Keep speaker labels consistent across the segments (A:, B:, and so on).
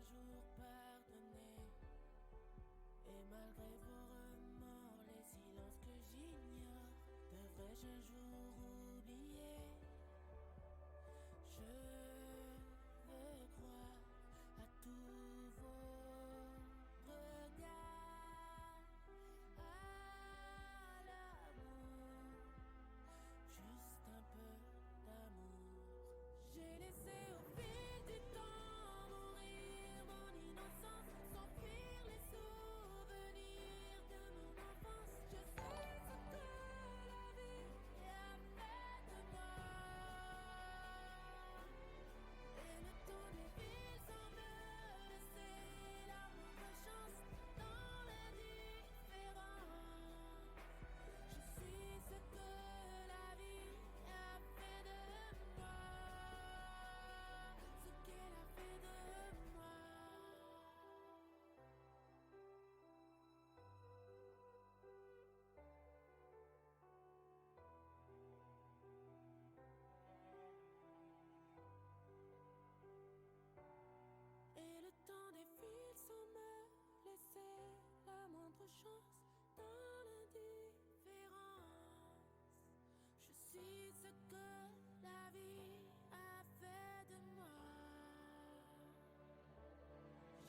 A: jour pardonner. Et malgré vos remords, les silences que j'ignore, devrais-je un jour oublier? Je veux croire à tous vos regards, à l'amour, juste un peu d'amour. J'ai laissé au fil du temps mourir mon innocence, s'enfuir les souvenirs de mon enfance. Je sais ce que la vie a fait de moi. Et le temps défile sans me laisser la moindre chance dans l'indifférence. Je suis ce que la vie a fait de moi, ce qu'elle a fait de moi. Et le temps défile sans me laisser la moindre chance dans l'indifférence. Je suis ce que la vie a fait de moi.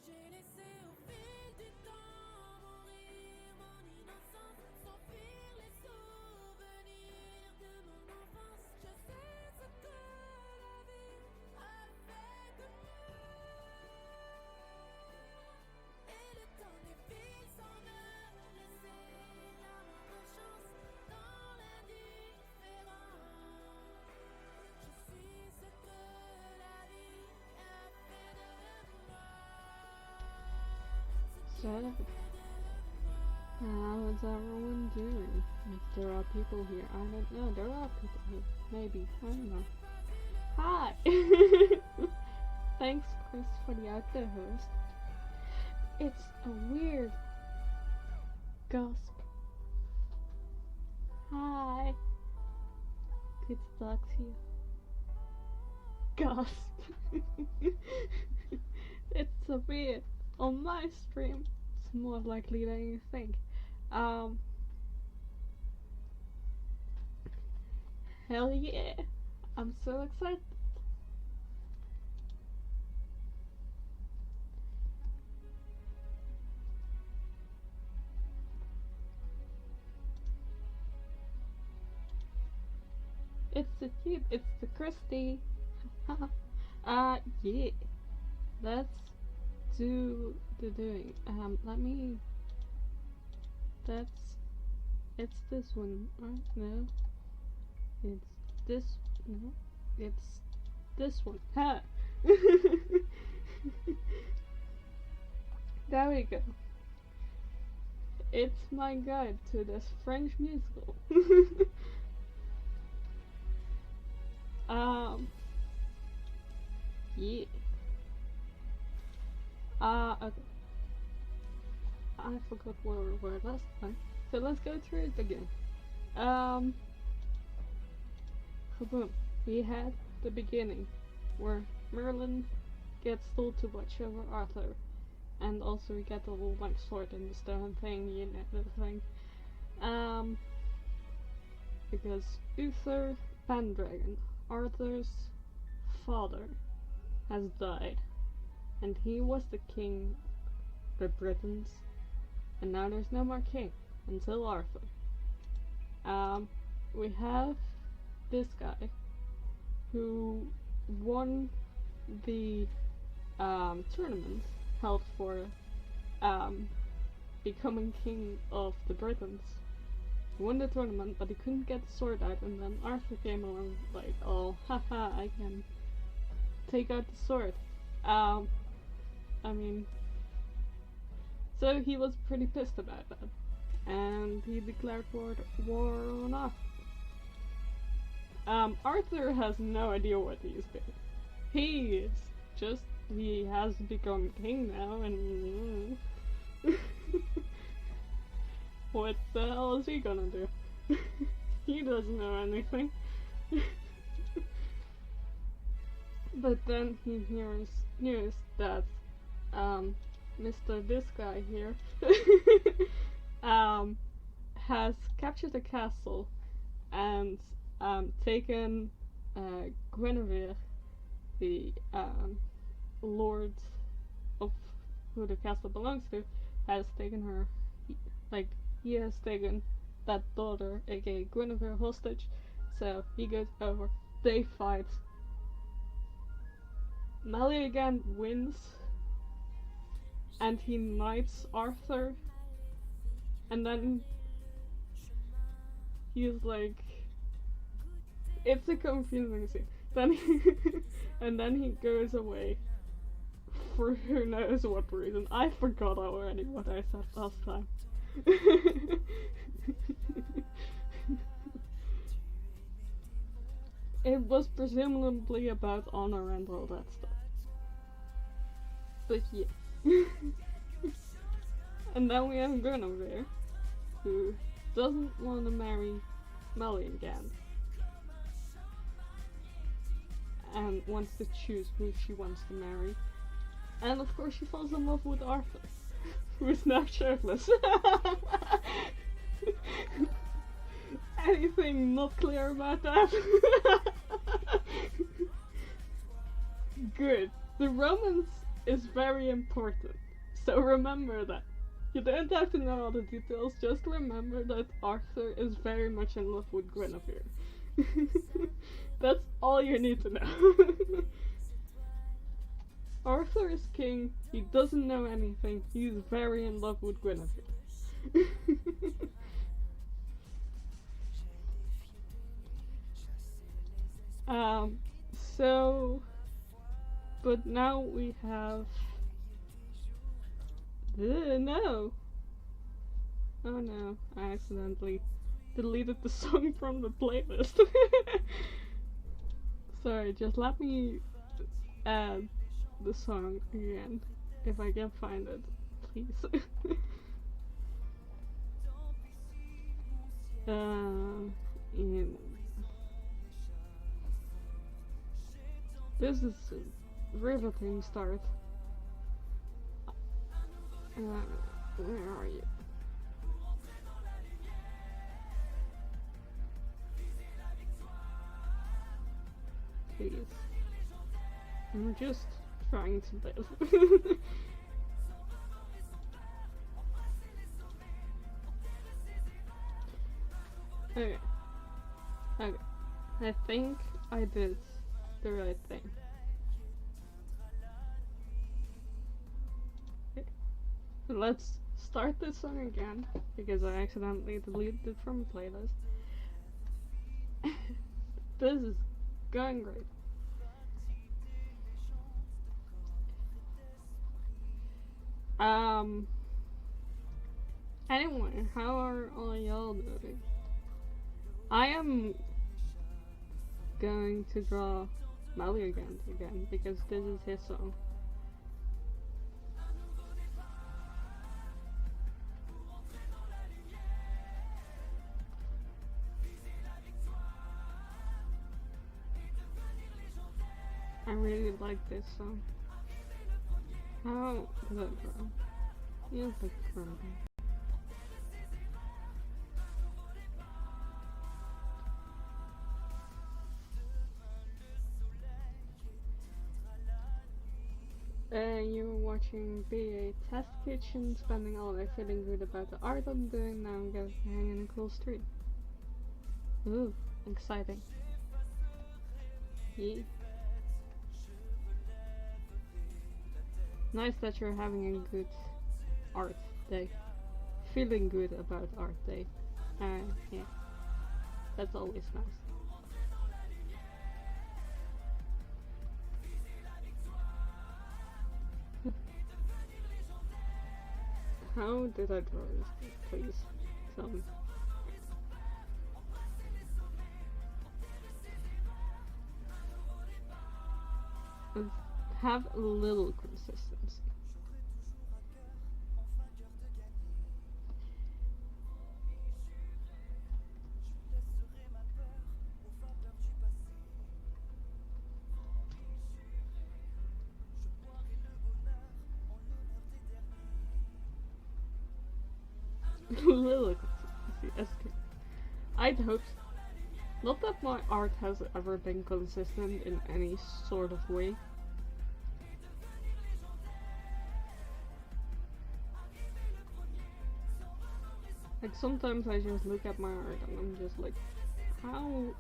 A: J'ai laissé au fil du temps mourir mon innocence, s'enfuir les souvenirs de mon enfance. Je sais ce que la vie a fait de moi. Et le temps défile sans me laisser la moindre chance dans l'indifférence. Je suis ce que la vie a fait de moi, ce qu'elle a
B: So,
A: fait de moi.
B: how is everyone doing? If there are people here, I don't know. There are people here. Maybe. I don't know. Hi! Thanks, Chris, for the outdoor host. It's a weird gasp. Hi! Good to talk to you. Gasp! It's a weird. On my stream, it's more likely than you think. Hell yeah! I'm so excited. It's the tube, it's the Christy. Yeah. Let's do the doing. Let me. It's this one, right? No. It's this. No. It's this one. Ha! There we go. It's my guide to this French musical. Yeah. Okay. I forgot where we were last time, so let's go through it again. Boom. We had the beginning, where Merlin gets told to watch over Arthur, and also we get the little like sword in the stone thing, you know, the thing. Because Uther Pendragon, Arthur's father, has died, and he was the king of the Britons, and now there's no more king until Arthur. We have this guy who won the tournament held for becoming king of the Britons. He won the tournament, but he couldn't get the sword out, and then Arthur came along like, oh, haha, I can take out the sword. So he was pretty pissed about that, and he declared war on Arthur. Arthur has no idea what he's doing. He has become king now, and what the hell is he gonna do? He doesn't know anything. But then he hears news that Mr. This guy here, um, has captured a castle and taken Guinevere, the lord of who the castle belongs to, has taken her, like, he has taken that daughter, aka Guinevere, hostage. So he goes over, they fight. Maliagand wins, and he knights Arthur, and then he's like, it's a confusing scene. Then and then he goes away for who knows what reason. I forgot already what I said last time. It was presumably about honor and all that stuff. But yeah. And then we have Guinevere, who doesn't want to marry Maliagand, and wants to choose who she wants to marry. And of course she falls in love with Arthur, who is now shirtless. Anything not clear about that? Good. The romance is very important, so remember that. You don't have to know all the details, just remember that Arthur is very much in love with Guinevere. That's all you need to know. Arthur is king, he doesn't know anything, he's very in love with Guinevere. So, but now we have, no! Oh no, I accidentally deleted the song from the playlist. Sorry, just let me add the song again, if I can find it, please. And this is a riveting start. Where are you? Please. I'm just trying to live. Okay. Okay. I think I did the right thing. Okay. So let's start this song again, because I accidentally deleted it from the playlist. This is going great. Anyway, how are all y'all doing? I am going to draw Maliagand again, because this is his song. I really like this song. How did I draw? You look funny. You were watching BA Test Kitchen, spending all day feeling good about the art I'm doing. Now I'm going to hang in a cool street. Ooh, exciting. Yeah. Nice that you're having a good art day. Feeling good about art day. Yeah. That's always nice. How did I draw this? Please tell me. Have a little consistency. Little consistency. I'd hope so. Not that my art has ever been consistent in any sort of way. Like sometimes I just look at my art and I'm just like, how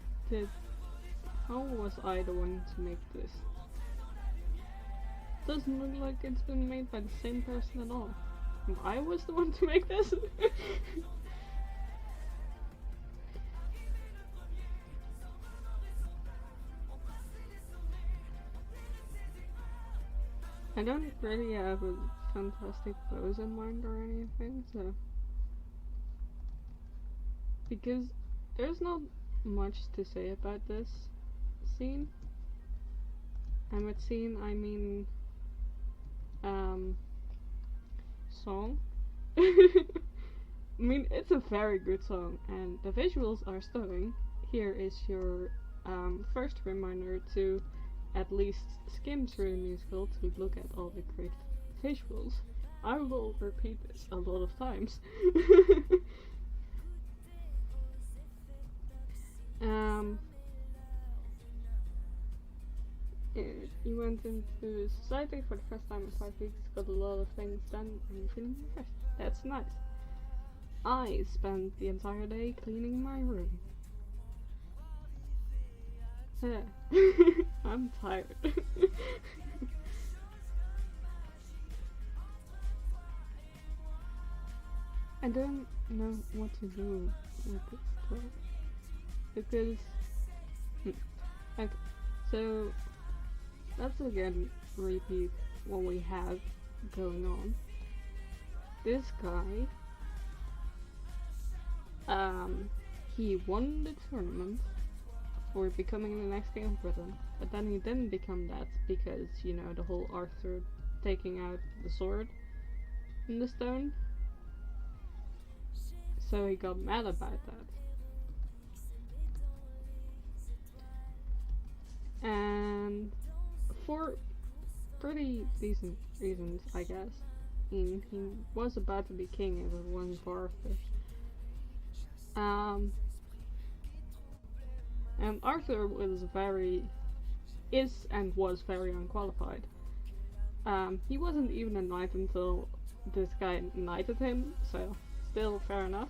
B: was I the one to make this? Doesn't look like it's been made by the same person at all. And I was the one to make this? I don't really have a fantastic pose in mind or anything, so... Because there's not much to say about this scene. And with scene, I mean... song. I mean, it's a very good song, and the visuals are stunning. Here is your first reminder to at least skim through the musical to look at all the great visuals. I will repeat this a lot of times. You went into society for the first time in 5 weeks, got a lot of things done, and you're feeling refreshed. That's nice. I spent the entire day cleaning my room. Yeah. I'm tired. I don't know what to do with this story. Because... okay, so... let's again repeat what we have going on. This guy... he won the tournament for becoming the next king of Britain, but then he didn't become that because, you know, the whole Arthur taking out the sword in the stone. So he got mad about that. And for pretty decent reasons, I guess. He was about to be king if it wasn't for Arthur. And Arthur was was very unqualified. He wasn't even a knight until this guy knighted him, so still fair enough.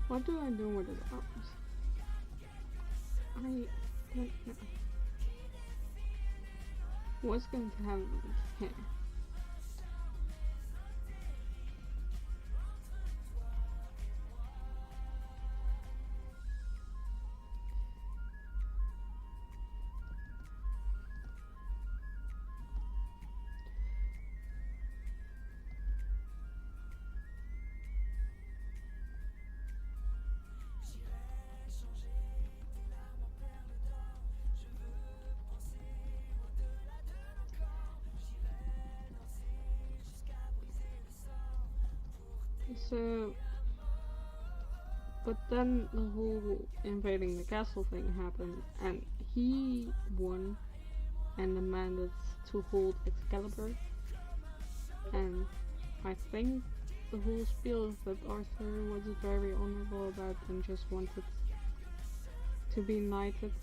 B: What do I do with his arms? I don't know. What's going to happen with his hair? So, but then the whole invading the castle thing happened, and he won and demanded to hold Excalibur. And I think the whole spiel is that Arthur was very honorable about and just wanted to be knighted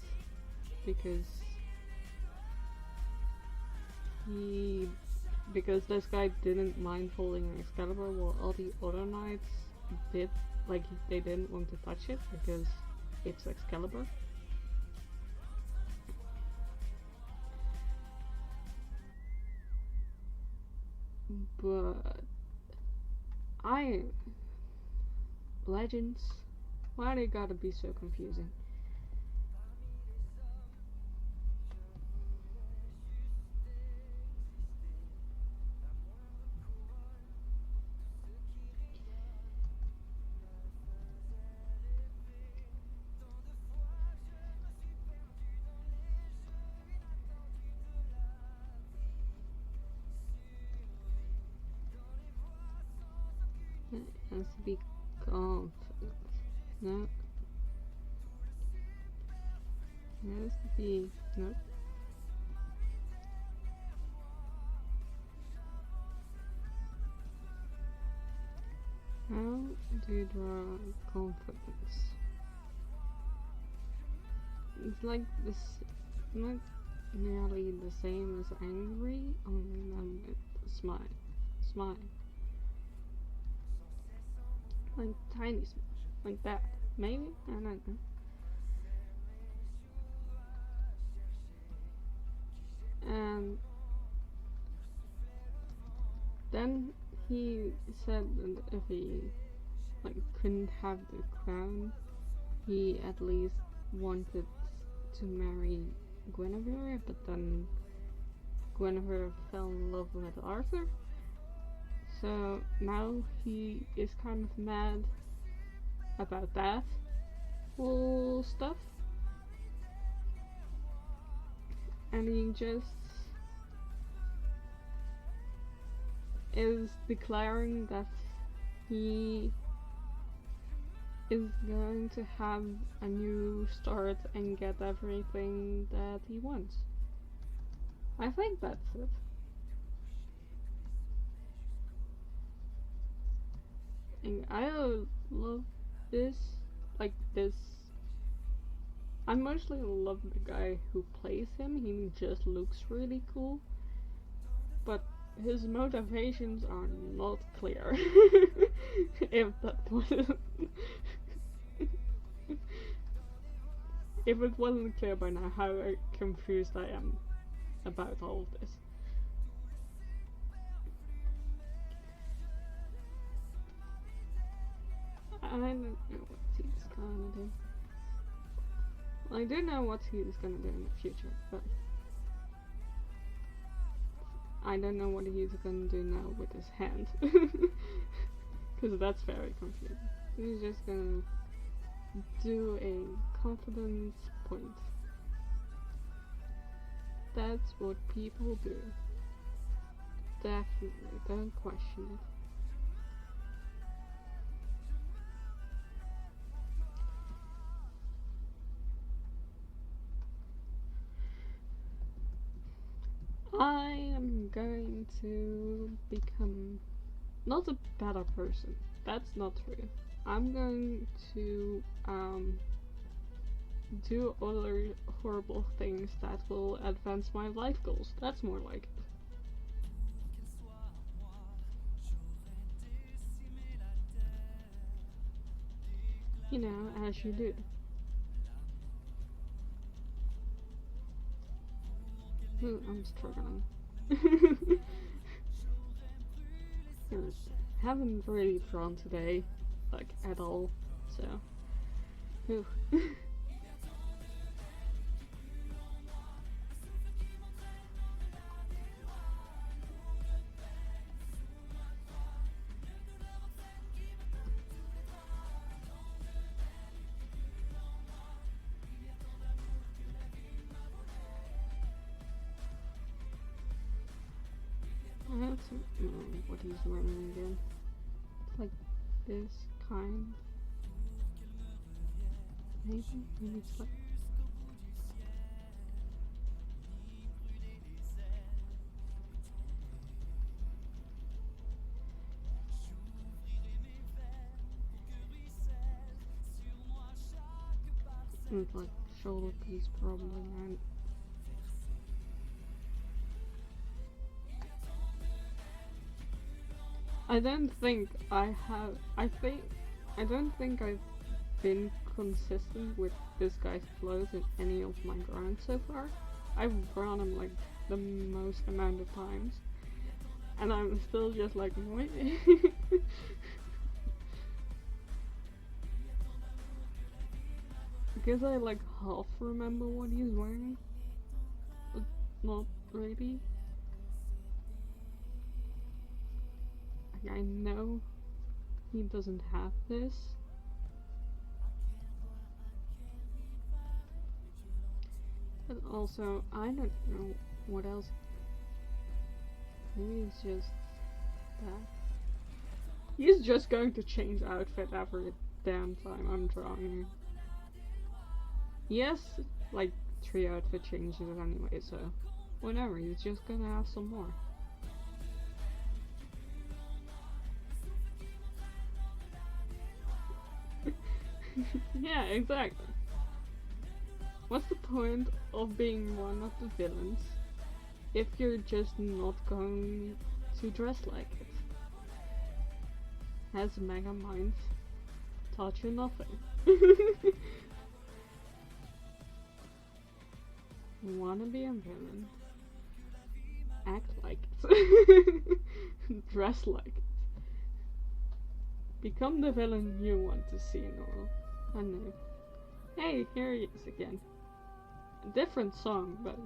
B: because this guy didn't mind holding Excalibur while all the other knights did, like they didn't want to touch it because it's Excalibur. But Legends, why they gotta be so confusing? It has to be confident. No. supposed to be... Nope. How do you draw confidence? It's like this, not nearly the same as angry, only then it's smile. Smile. Like tiny smile. Like that. Maybe? I don't know. And then he said that if he couldn't have the crown, he at least wanted to marry Guinevere, but then Guinevere fell in love with Arthur. So now he is kind of mad about that whole stuff. And he just is declaring that he is going to have a new start and get everything that he wants. I think that's it. And I love this, like this. I mostly love the guy who plays him. He just looks really cool, but his motivations are not clear. If that wasn't if it wasn't clear by now how confused I am about all of this. I don't know what he's gonna do. I do know what he's gonna do in the future, but I don't know what he's gonna do now with his hand. Because that's very confusing. He's just gonna do a confidence point. That's what people do. Definitely, don't question it. I am going to become not a better person. That's not true. I'm going to do other horrible things that will advance my life goals. That's more like it. You know, as you do. Ooh, I'm struggling. Haven't really drawn today, like at all, so. Ooh. I don't know what he's wearing again. It's like this kind. Maybe it's like. It's like shoulder piece probably, and I don't think I've been consistent with this guy's clothes in any of my drawings so far. I've drawn him like the most amount of times, and I'm still just like, what? Because I like half remember what he's wearing, but not really. I know he doesn't have this. But also, I don't know what else. Maybe it's just that. He's just going to change outfit every damn time I'm drawing him. Yes, like 3 outfit changes anyway, so whatever, he's just gonna have some more. Yeah, exactly. What's the point of being one of the villains if you're just not going to dress like it? Has Mega Mind taught you nothing? Wanna be a villain? Act like it. Dress like it. Become the villain you want to see in the world. I know. Hey, here he is again. A different song, but...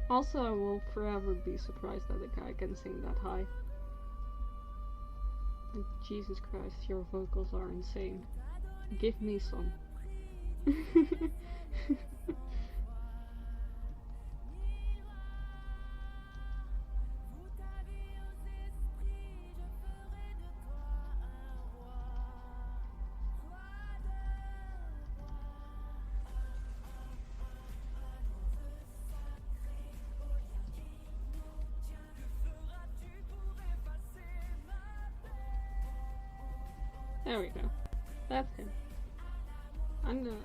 B: Also, I will forever be surprised that a guy can sing that high. And Jesus Christ, your vocals are insane. Give me some. There we go. That's him.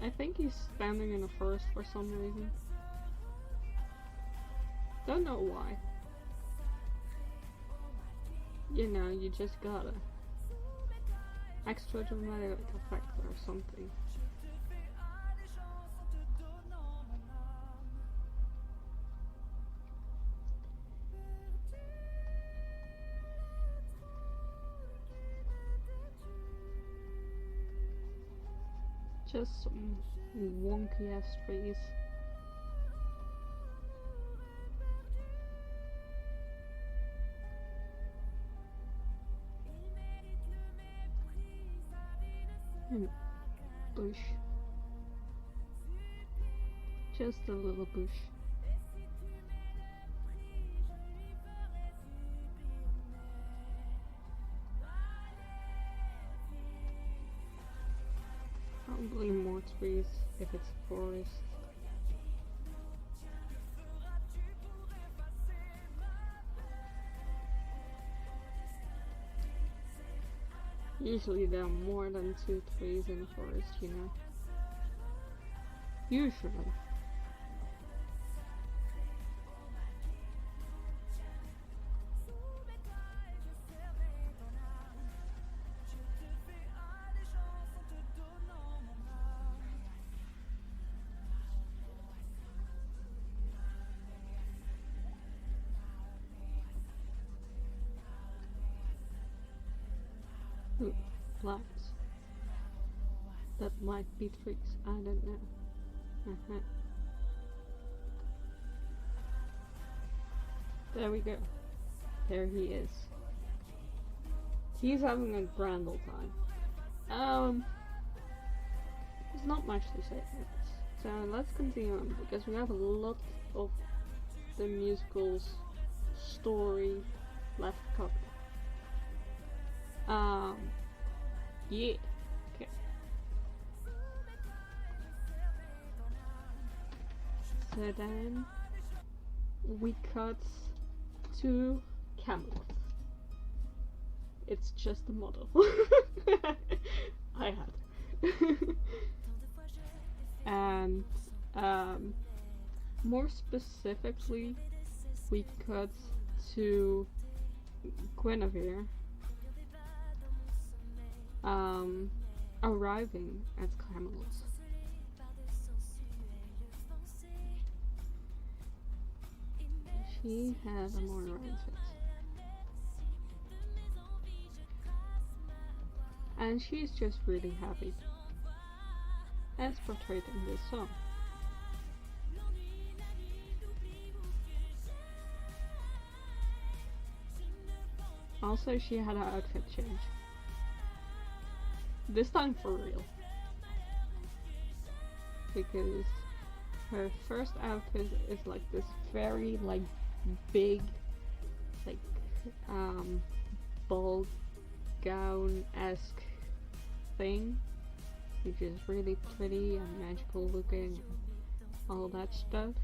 B: I think he's standing in a forest for some reason. Don't know why. You know, you just gotta. Extra dramatic effect or something. Just some wonky ass trees. And bush. Just a little bush. Probably more trees if it's a forest. Usually there are more than 2 trees in a forest, you know. Usually. Plants. That might be trees, I don't know. There we go. There he is. He's having a grand old time. There's not much to say about this. So let's continue on, because we have a lot of the musical's story left covered. Yeah. Okay. So then we cut to Camelot. It's just a model. I had. And more specifically, we cut to Guinevere arriving at Camelot. She had a more outfit. And she's just really happy, as portrayed in this song. Also, she had her outfit change. This time for real. Because her first outfit is like this very like big like ball gown-esque thing. which is really pretty and magical looking, and all that stuff.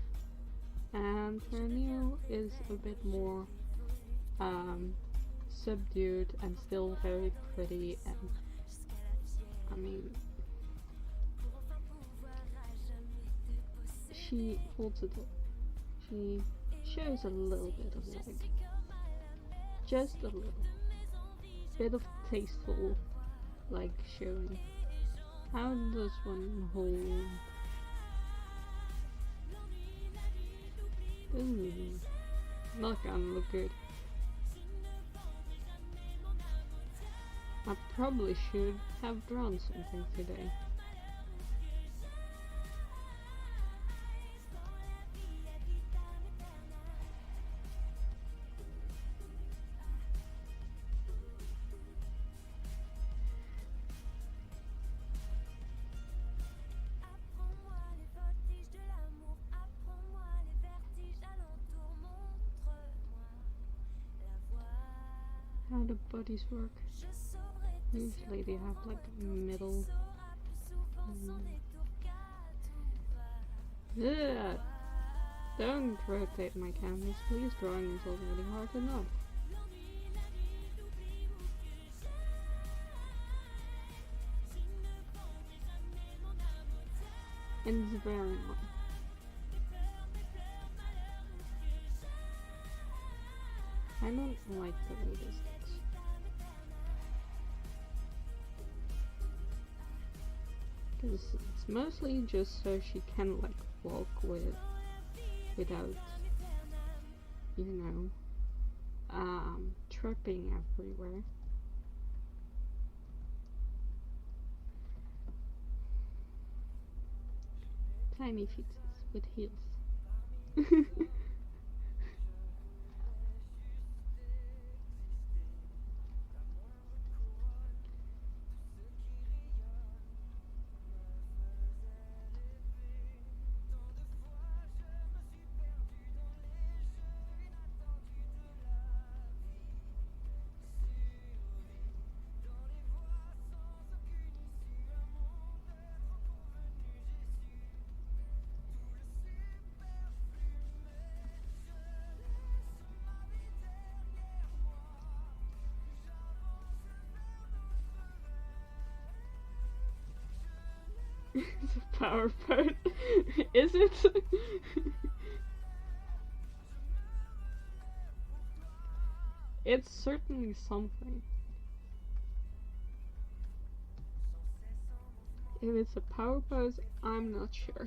B: And Fernil is a bit more subdued and still very pretty, and I mean, she holds it up. She shows a little bit of leg, just a little bit of tasteful leg showing. How does one hold? Not gonna look good. I probably should have drawn something today. How do bodies work? Usually they have like a middle. Ugh. Don't rotate my canvas, please. Drawing is already hard enough. And it's very long. I don't like the way this looks. Because it's mostly just so she can like walk without, you know, tripping everywhere. Tiny feet with heels. It's a power part. Is it? It's certainly something. If it's a power pose, I'm not sure.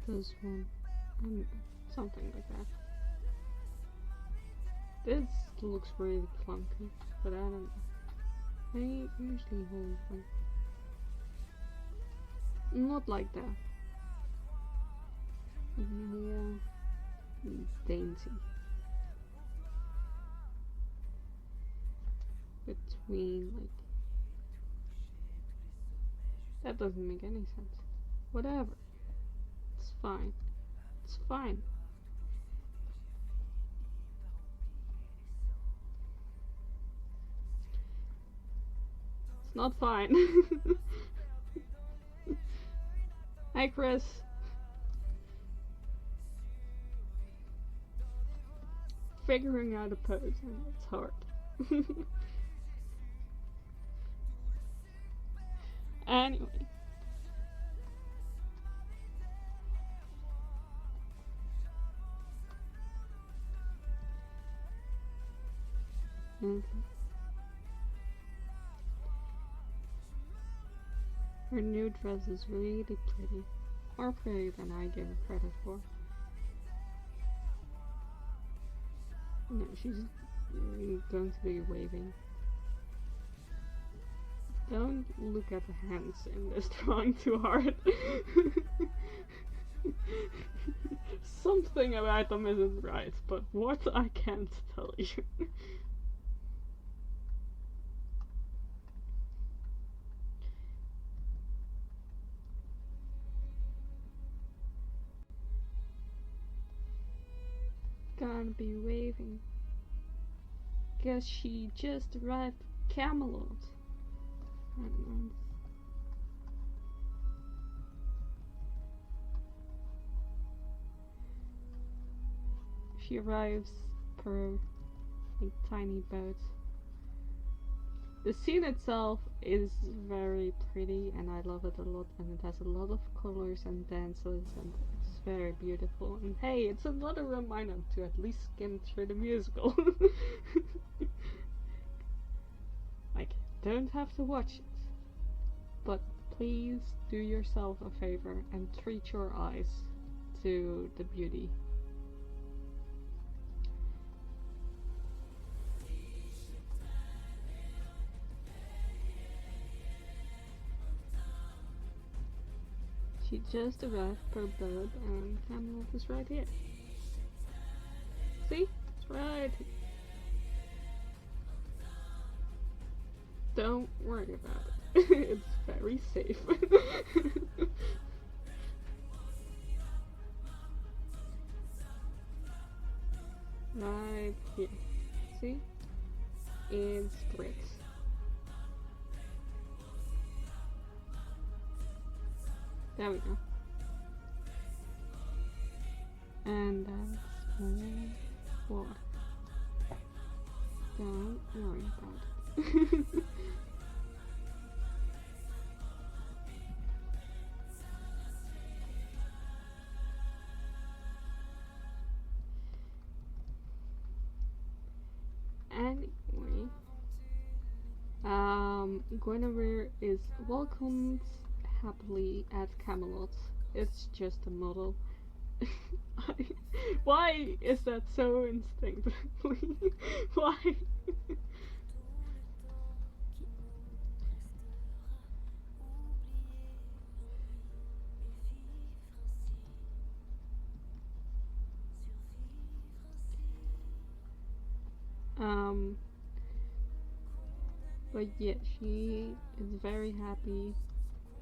B: This one, something like that. This looks really clunky, but I don't know. I usually hold like not like that. Yeah, dainty. Between like that doesn't make any sense. Whatever. It's fine. It's fine. It's not fine. Hi, Chris. Figuring out a pose, and it's hard. Anyway. Her new dress is really pretty. More pretty than I give her credit for. No, she's going to be waving. Don't look at the hands in this drawing too hard. Something about them isn't right, but what I can't tell you. Gonna be waving. Guess she just arrived at Camelot. I don't know. She arrives per a tiny boat. The scene itself is very pretty and I love it a lot, and it has a lot of colors and dances and it's very beautiful. And hey, it's another reminder to at least skim through the musical. Like, don't have to watch it, but please do yourself a favor and treat your eyes to the beauty. She just arrived per boat and Camelot is right here. See? It's right here. Don't worry about it. It's very safe. Right here. See? It's great. There we go. And that's all for. Don't worry about it. Anyway, Guinevere is welcomed happily at Camelot. It's just a model. Why is that so instinctively? Why? But yeah, she is very happy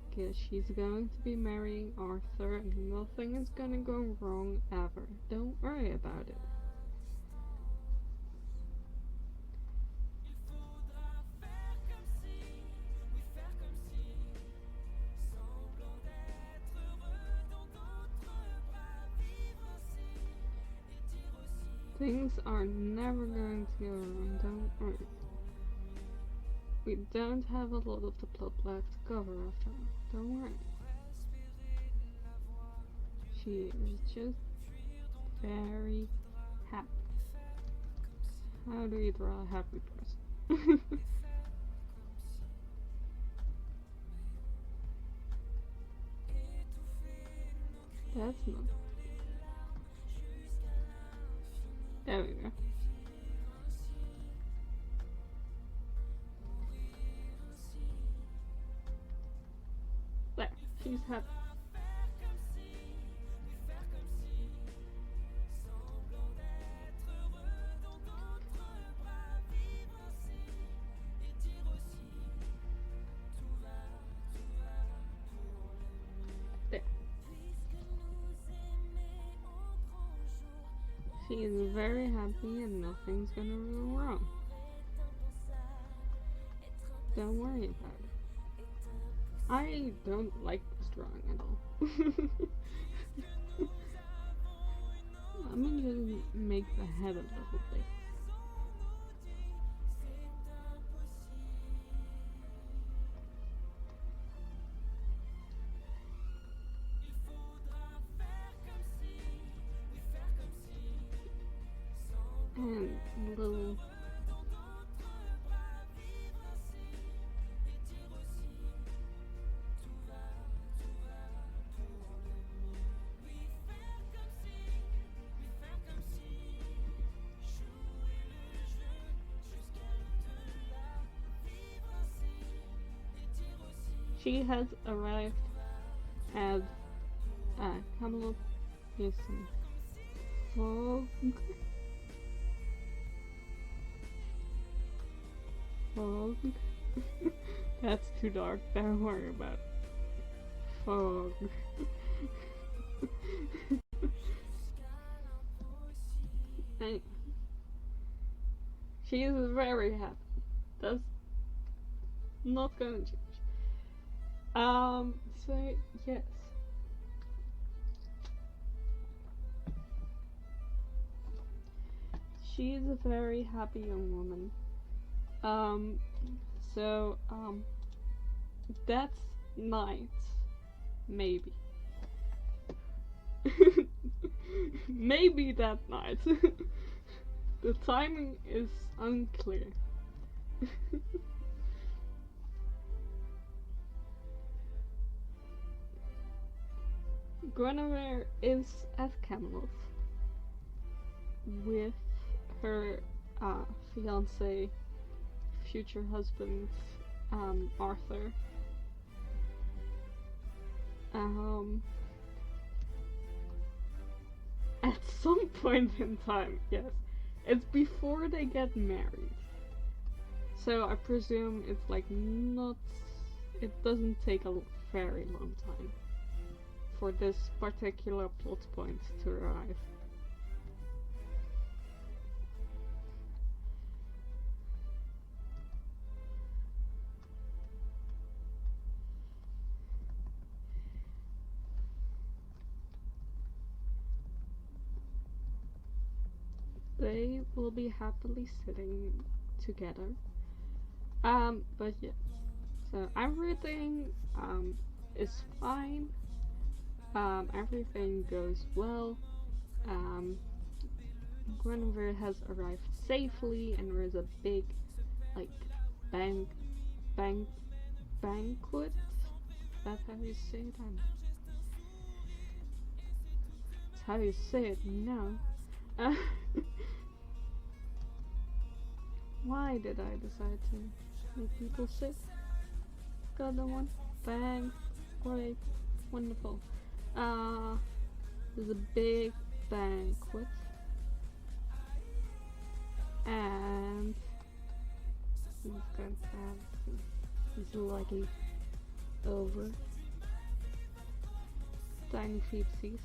B: because she's going to be marrying Arthur and nothing is gonna go wrong ever. Don't worry about it. Things are never going to go wrong, don't worry. We don't have a lot of the plot left to cover after all, don't worry. She is just very happy. How do you draw a happy person? That's not. There we go. There, she's happy. There. She is very happy and nothing's gonna go wrong. Don't worry about it. I don't like this drawing at all. Let me just make the head a little big. And a little. She has arrived at Camelot is in fog. Fog. That's too dark, don't worry about it. Fog. Anyway. She is very happy. That's not gonna change. So yes. She is a very happy young woman. That's night. Maybe. Maybe that night. The timing is unclear. Guinevere is at Camelot with her fiance, future husband, Arthur. At some point in time, yes. It's before they get married. So I presume it's like not... It doesn't take a very long time for this particular plot point to arrive. They will be happily sitting together. But yeah. So everything is fine. Everything goes well. Guinevere has arrived safely, and there is a big, like, banquet. Is that how you say it? That's how you say it. No. Why did I decide to make people sit? Got the one. Bang. Great. Wonderful. There's a big banquet. And he's going to have his lucky over. Tiny feetsies.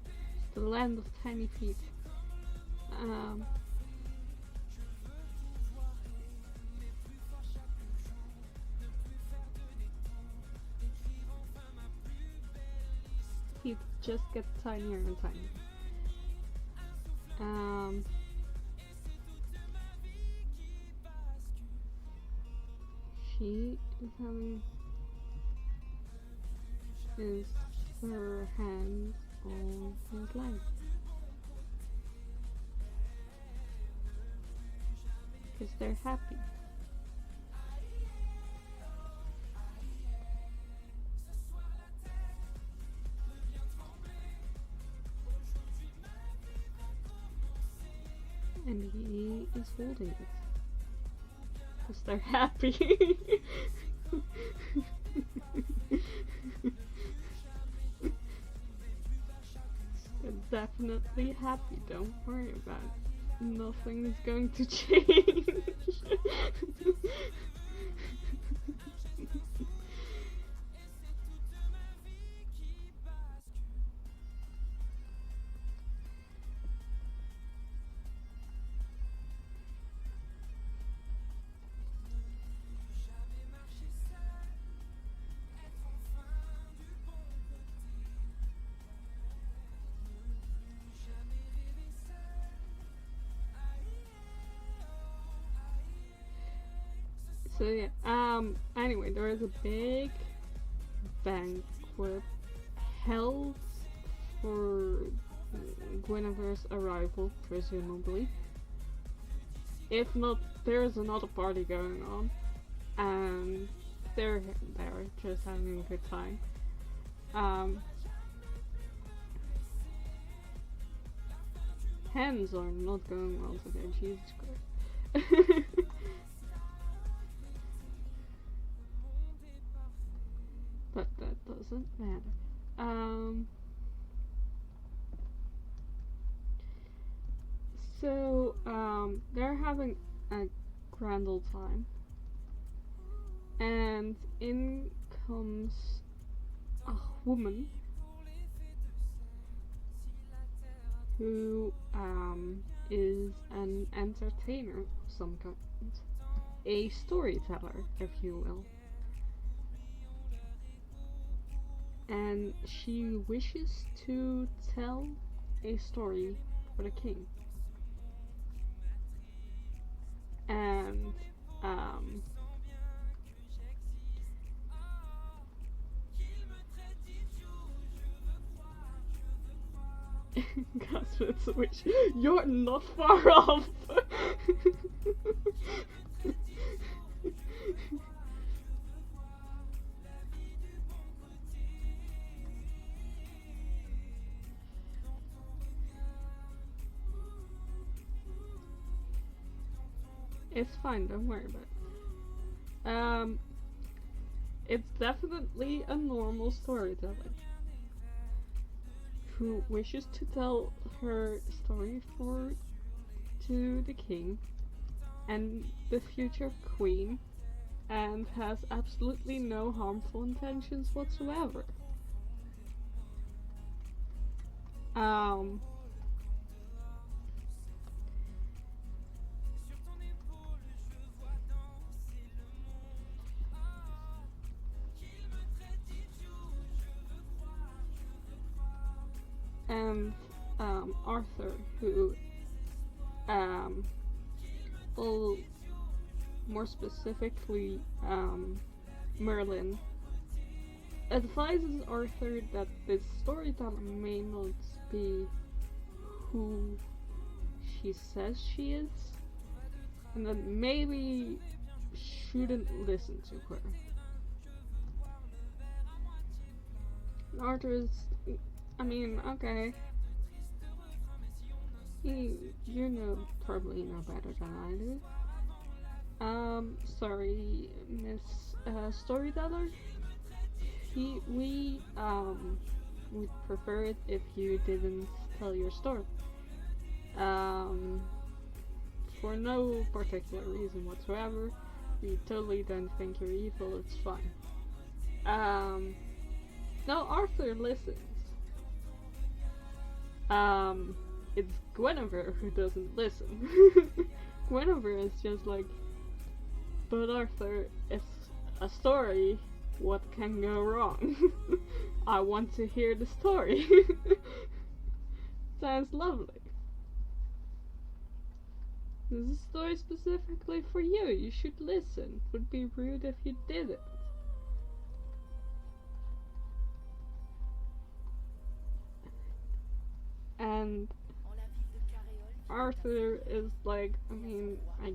B: It's the land of tiny feet. Feet just get tinier and tinier. She is having her hands on his legs. Because they're happy. And he is holding it. Because they're happy. They're definitely happy, don't worry about it. Nothing is going to change. So yeah, anyway, there is a big banquet held for Guinevere's arrival, presumably. If not, there's another party going on, and they're just having a good time. Hands are not going well today, Jesus Christ. But that's doesn't matter. They're having a grand old time, and in comes a woman who is an entertainer of some kind, a storyteller, if you will, and she wishes to tell a story for the king. And Gasp, it's a witch. You're not far off. It's fine, don't worry about it. It's definitely a normal storyteller who wishes to tell her story to the king and the future queen, and has absolutely no harmful intentions whatsoever. And Arthur, who, well, more specifically, Merlin, advises Arthur that this storyteller may not be who she says she is, and that maybe shouldn't listen to her. And Arthur is, I mean, okay. You probably know better than I do. Sorry, Miss Storyteller. We'd prefer it if you didn't tell your story. For no particular reason whatsoever. We totally don't think you're evil, it's fine. No, Arthur listens. It's Guinevere who doesn't listen. Guinevere is just like, but Arthur, it's a story. What can go wrong? I want to hear the story. Sounds lovely. This is a story specifically for you. You should listen. It would be rude if you didn't. And Arthur is like, I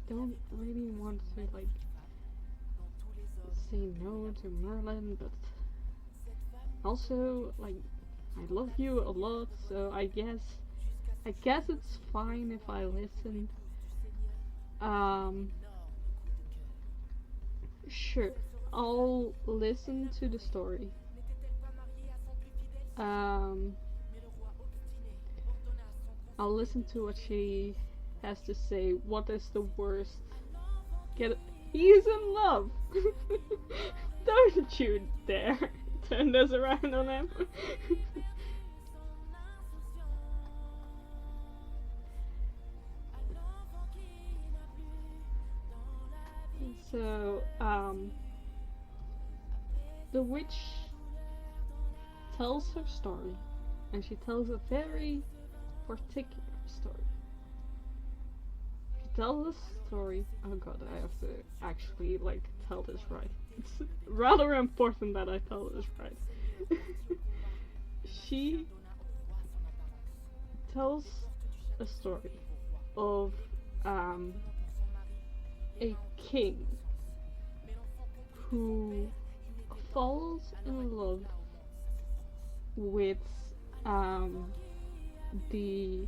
B: don't really want to, like, say no to Merlin, but also, like, I love you a lot, so I guess it's fine if I listen. Sure, I'll listen to the story. I'll listen to what she has to say. What is the worst? He's in love! Don't you dare turn this around on him. So, the witch tells her story, and she tells a very particular story. She tells a story. Oh god, I have to actually, like, tell this right. It's rather important that I tell this right. She tells a story of a king who falls in love with the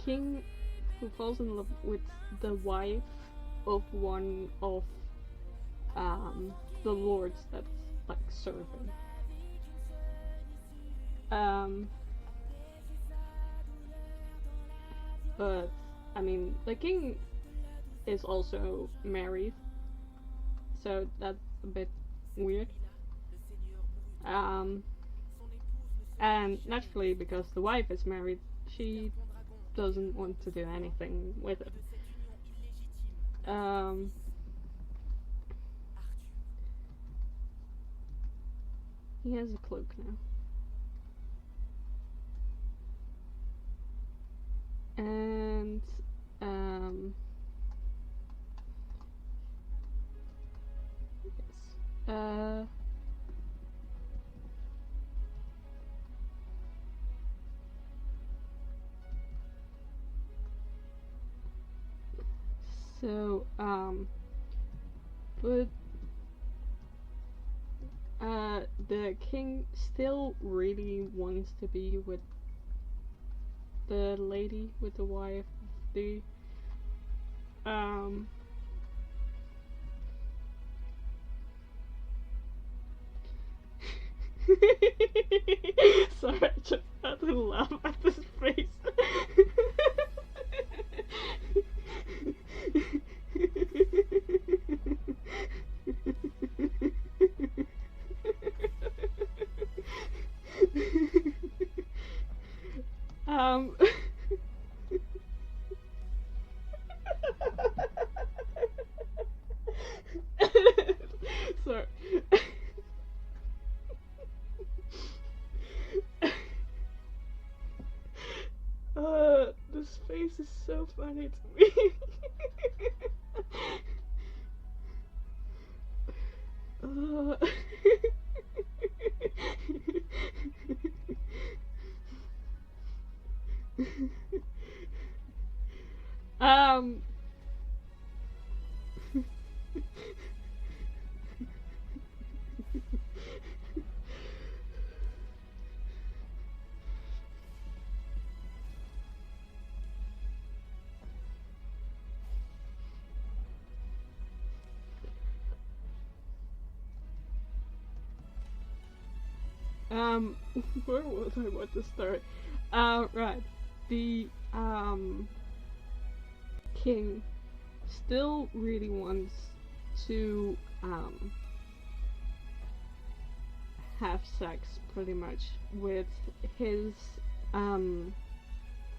B: king who falls in love with the wife of one of the lords that's like serving. But I mean, the king is also married, so that's a bit weird. And naturally, because the wife is married, she doesn't want to do anything with it. He has a cloak now. And yes. So, but the king still really wants to be with the lady, with the wife of the sorry, I just had to laugh at this face. Sorry. This face is so funny to me. Where was I want to start? Right. The, king still really wants to, have sex, pretty much, with his,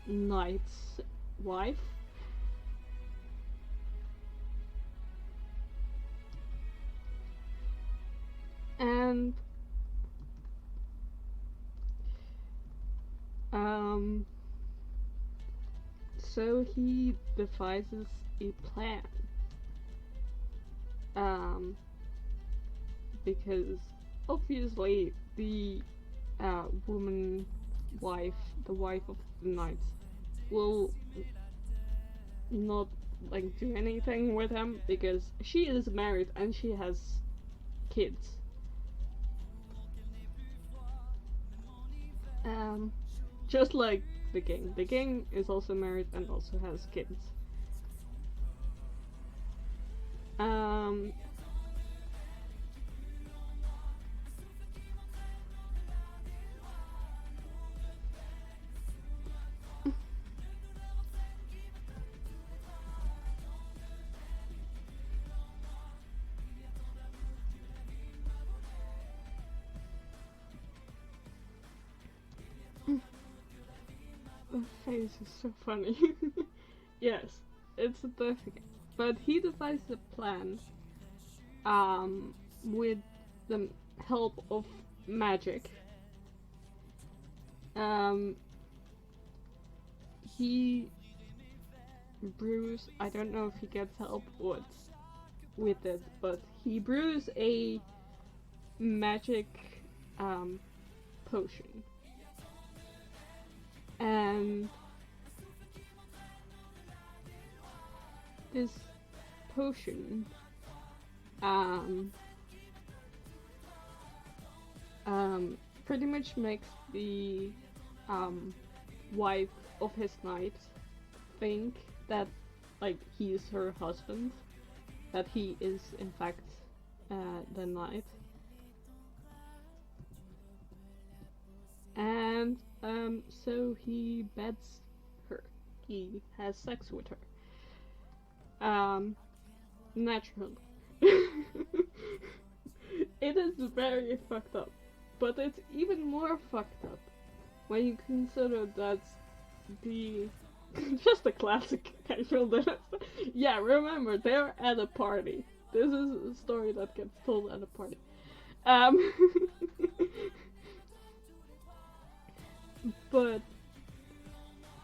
B: knight's wife. And so he devises a plan. Because obviously the woman wife, the wife of the knight, will not like do anything with him because she is married and she has kids. Just like the king. The king is also married and also has kids. The face is so funny. Yes, it's a perfect. But he devised a plan with the help of magic. He brews, I don't know if he gets help with it, but he brews a magic potion. And this potion pretty much makes the wife of his knight think that like he's her husband, that he is in fact the knight. And so he beds her. He has sex with her. Naturally. It is very fucked up. But it's even more fucked up when you consider that the just a classic casual dinner. Yeah, remember, they're at a party. This is a story that gets told at a party. But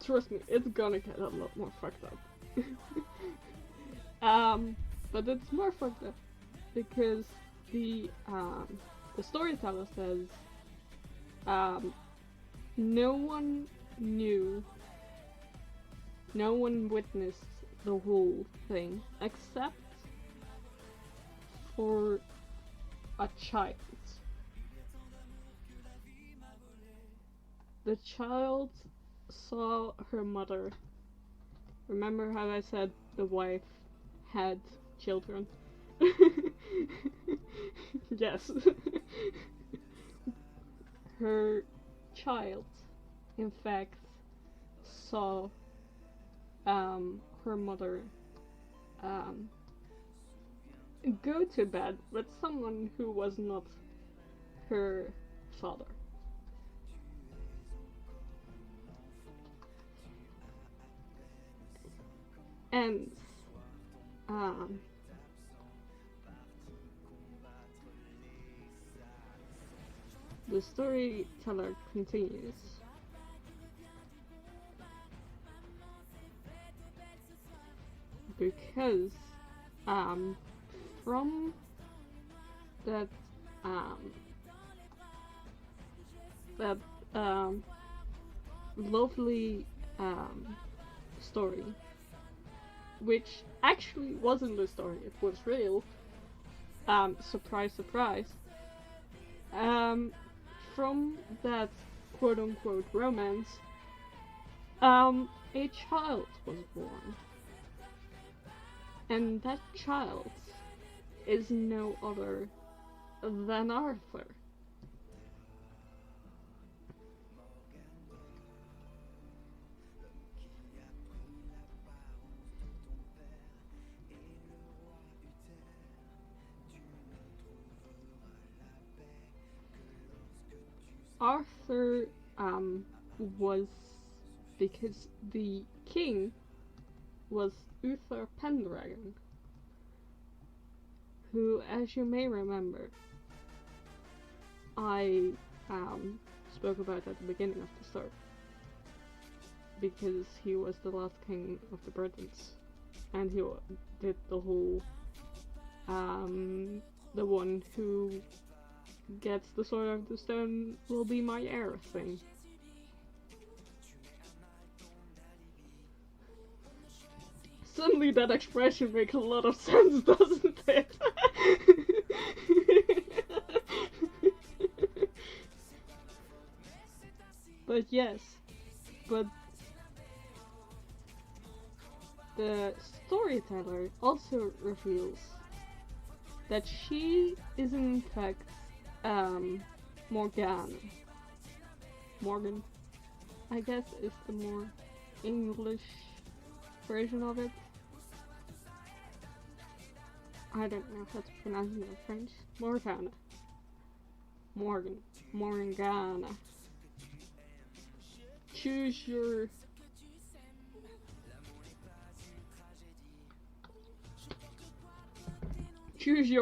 B: trust me, it's gonna get a lot more fucked up. But it's more fucked up because the storyteller says no one knew, no one witnessed the whole thing except for a child. The child saw her mother. Remember how I said the wife had children? Yes. Her child, in fact, saw her mother go to bed with someone who was not her father. And the storyteller continues. Because from that lovely story, which actually wasn't a story, it was real. Surprise, surprise. From that quote-unquote romance, a child was born. And that child is no other than Arthur. Arthur was, because the king was Uther Pendragon, who, as you may remember, I spoke about at the beginning of the story, because he was the last king of the Britons, and he did the whole the one who gets the sword of the stone will be my heir thing. Suddenly that expression makes a lot of sense, doesn't it? But yes, but the storyteller also reveals that she is in fact Morgan, I guess, is the more English version of it. I don't know how to pronounce it in French. Morgana. Choose your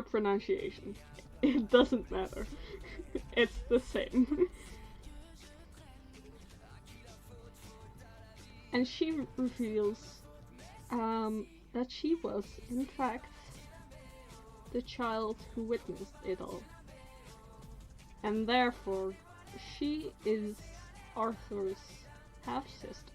B: pronunciation. It doesn't matter. It's the same. And she reveals that she was, in fact, the child who witnessed it all. And therefore, she is Arthur's half-sister.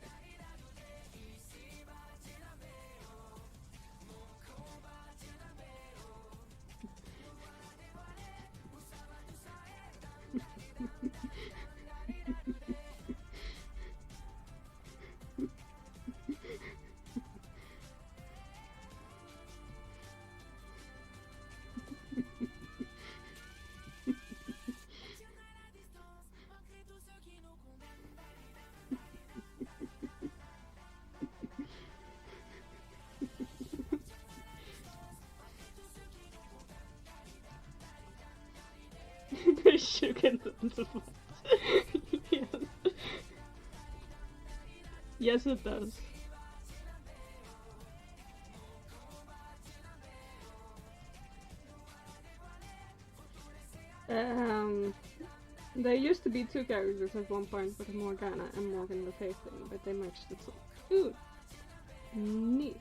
B: Chouquet does. Yes. Yes, it does. There used to be two characters at one point with Morgana and Morgan the Faithing, but they merged it. Ooh, neat.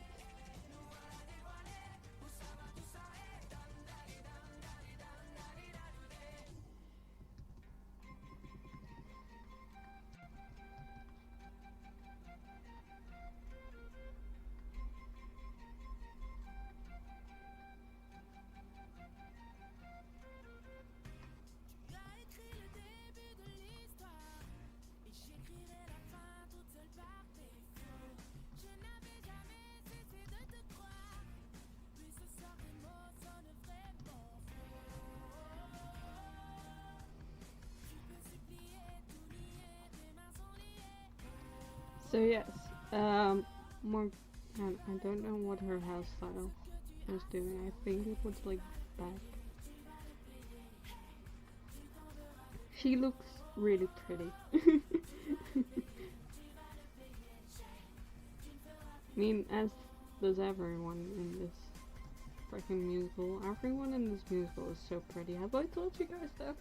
B: So yes, Morgan, I don't know what her hairstyle was doing. I think it was like back. She looks really pretty. I mean, as does everyone in this freaking musical. Everyone in this musical is so pretty. Have I told you guys that?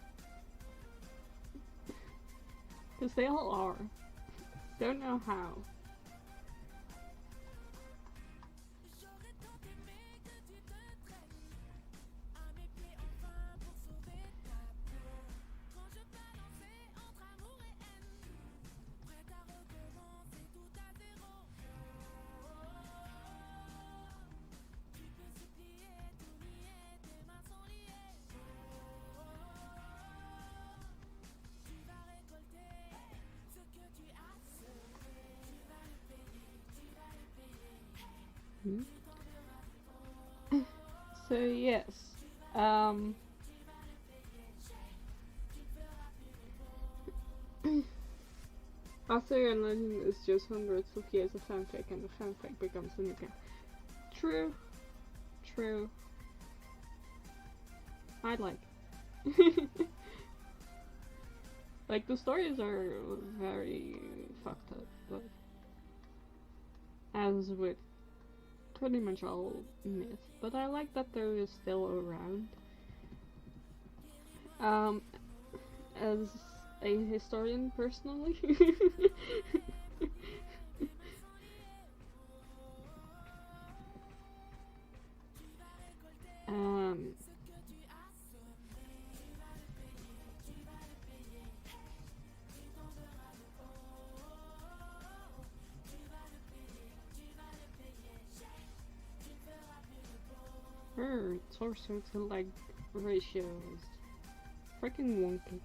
B: Because they all are. Don't know how. So yes, Arthur and Legend is just hundreds of years of fanfic, and the fanfic becomes a new game. True, true. I like. Like the stories are very fucked up, but as with pretty much all myth, but I like that there is still around. As a historian personally. Her torso to leg ratio is freaking wonky.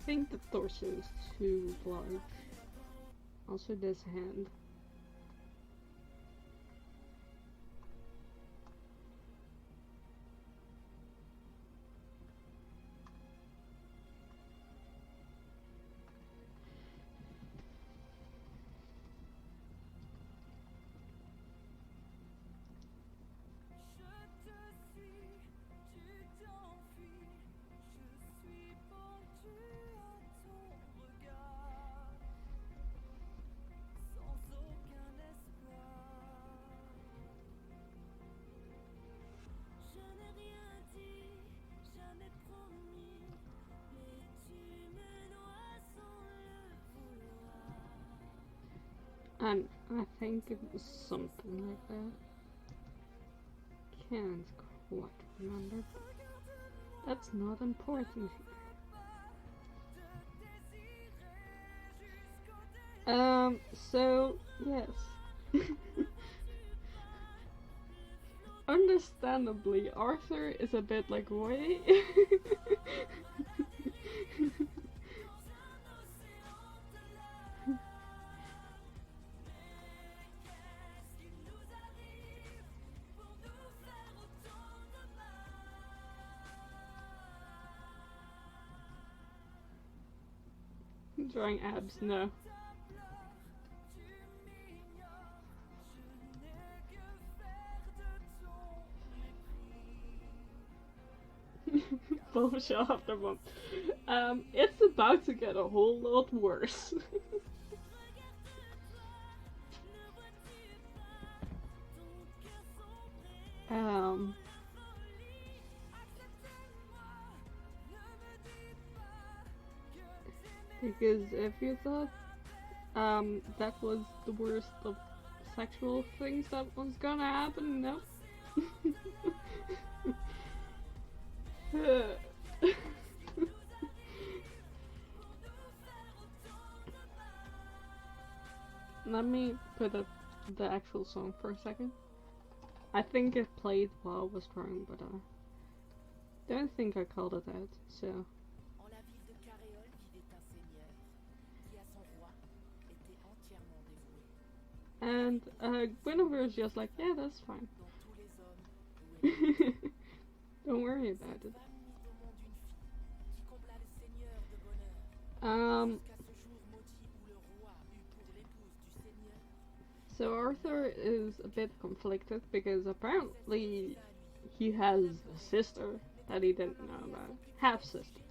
B: I think the torso is too large. Also this hand. And I think it was something like that. Can't quite remember. That's not important. So yes. Understandably, Arthur is a bit like Roy. Drawing abs, no. Bullshit after month. It's about to get a whole lot worse. um, because if you thought that was the worst of sexual things that was gonna happen, no. Let me put up the actual song for a second. I think it played while I was drawing, but don't think I called it out, so.
A: En la ville de Caréole vivait un seigneur qui à son roi était entièrement dévoué.
B: And Guinevere's just like, yeah, that's fine.
A: Dont tous les hommes louaient
B: Don't worry about it.
A: femme mit au monde une fille qui combla le seigneur de bonheur. Jusqu'à ce jour maudit où le roi eut pour l'épouse du seigneur.
B: So Arthur is a bit conflicted because apparently he has a sister that he didn't know about. Half sister.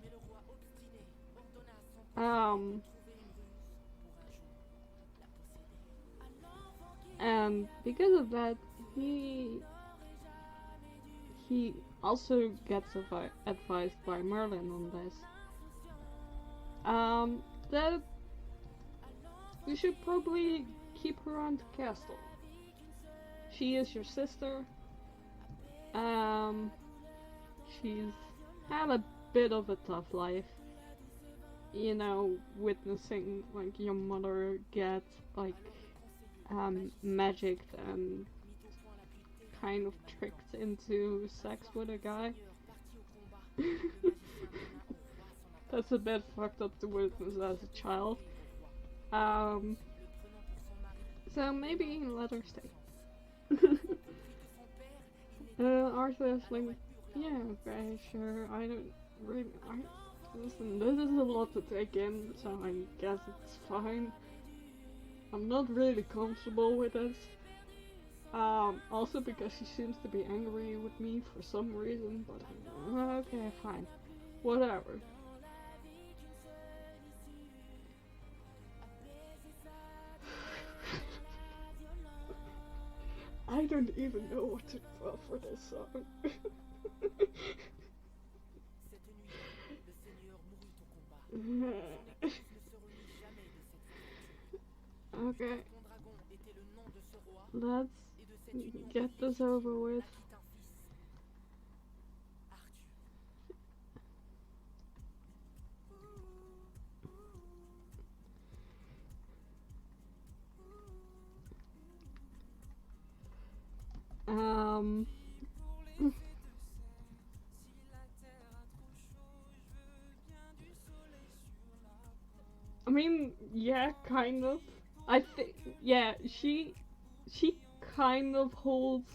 A: Mais le roi obstiné ordonna à son conseiller de trouver une ruse pour un jour la posséder. À l'enfant qui
B: And because of that, he also gets advised by Merlin on this. That you should probably keep her on the castle. She is your sister. She's had a bit of a tough life. You know, witnessing like your mother get like magicked and kind of tricked into sex with a guy. That's a bit fucked up to witness as a child. So maybe let her stay. Arthur's like, yeah, okay, sure. I don't really. Listen, this is a lot to take in, so I guess it's fine. I'm not really comfortable with this. Also because she seems to be angry with me for some reason, but okay, fine. Whatever. I don't even know what to draw for this song.
A: Cette nuit, le seigneur mourut au combat. Ne se remit jamais de cette fête.
B: Okay,
A: Mon dragon était le nom de ce roi
B: let's
A: et de cette union
B: get this over with.
A: naquit un fils, Arthur.
B: I mean, yeah, kind of. I think, yeah, she kind of holds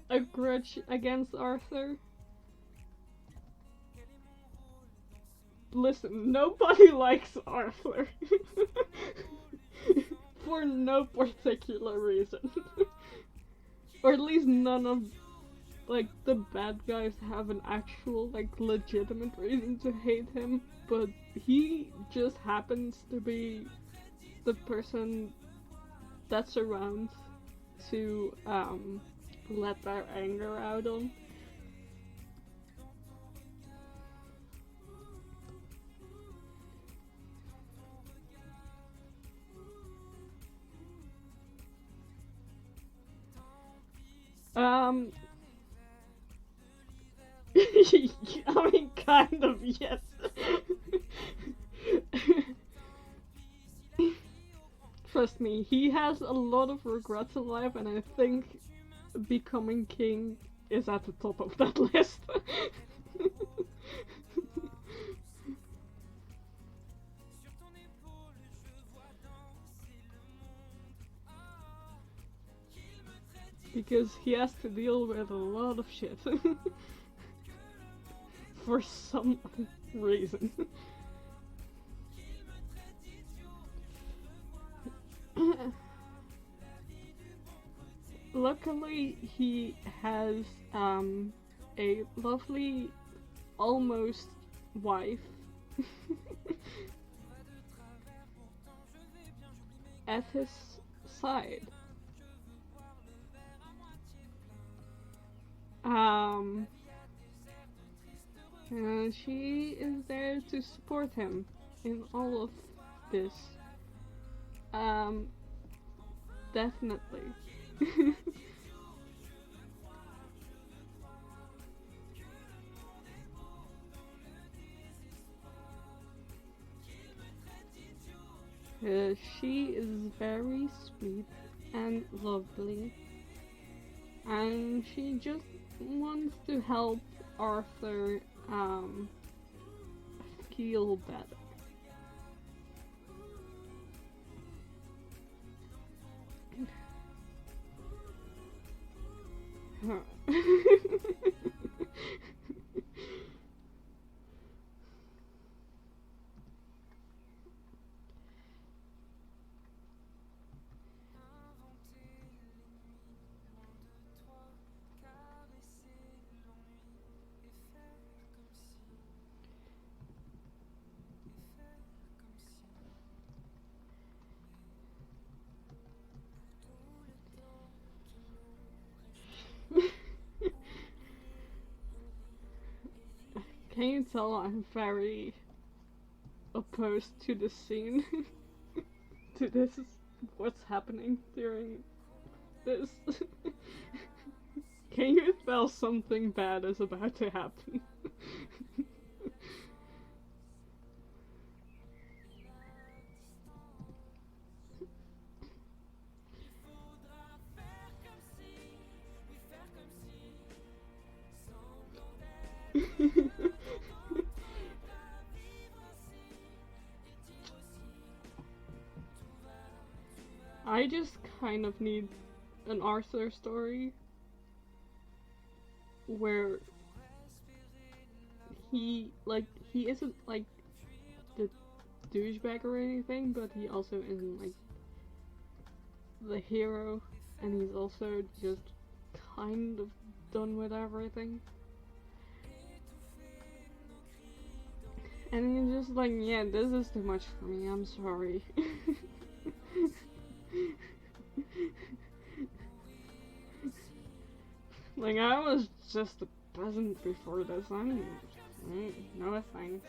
B: a grudge against Arthur. Listen, nobody likes Arthur. For no particular reason. Or at least none of, like, the bad guys have an actual, like, legitimate reason to hate him. But he just happens to be the person that's around to, let their anger out on. I mean, kind of, yes. Trust me, he has a lot of regrets in life, and I think becoming king is at the top of that list. Because he has to deal with a lot of shit. For some reason. Luckily, he has a lovely, almost wife at his side. And she is there to support him in all of this. Definitely. She is very sweet and lovely, and she just wants to help Arthur feel better. Can you tell I'm very opposed to this scene? To this, what's happening during this? Can you tell something bad is about to happen? I just kind of need an Arthur story where he isn't like the douchebag or anything, but he also isn't like the hero, and he's also just kind of done with everything. And he's just like, yeah, this is too much for me, I'm sorry. Like, I was just a peasant before this, no thanks.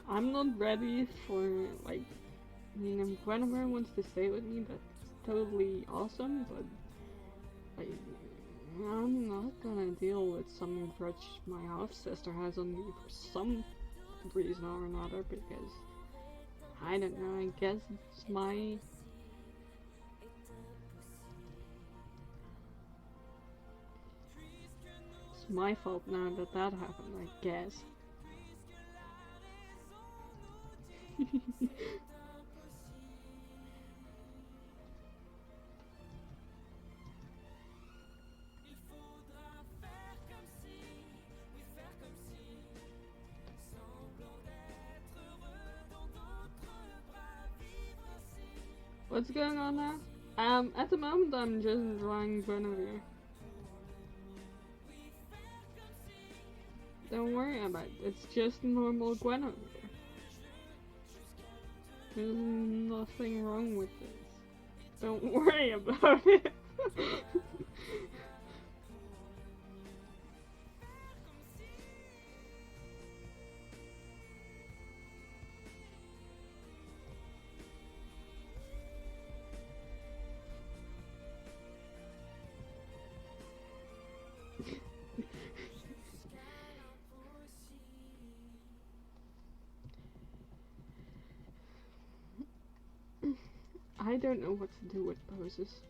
B: I'm not ready for, like, I mean, if Guinevere wants to stay with me, that's totally awesome, but, like, I'm not gonna deal with some grudge my half-sister has on me for some reason or another, because, I don't know, I guess it's my... It's my fault now that that happened, I guess. What's going on now? At the moment I'm just drawing Guinevere. Don't worry about it, it's just normal Guinevere. There's nothing wrong with this. Don't worry about it. I don't know what to do with poses.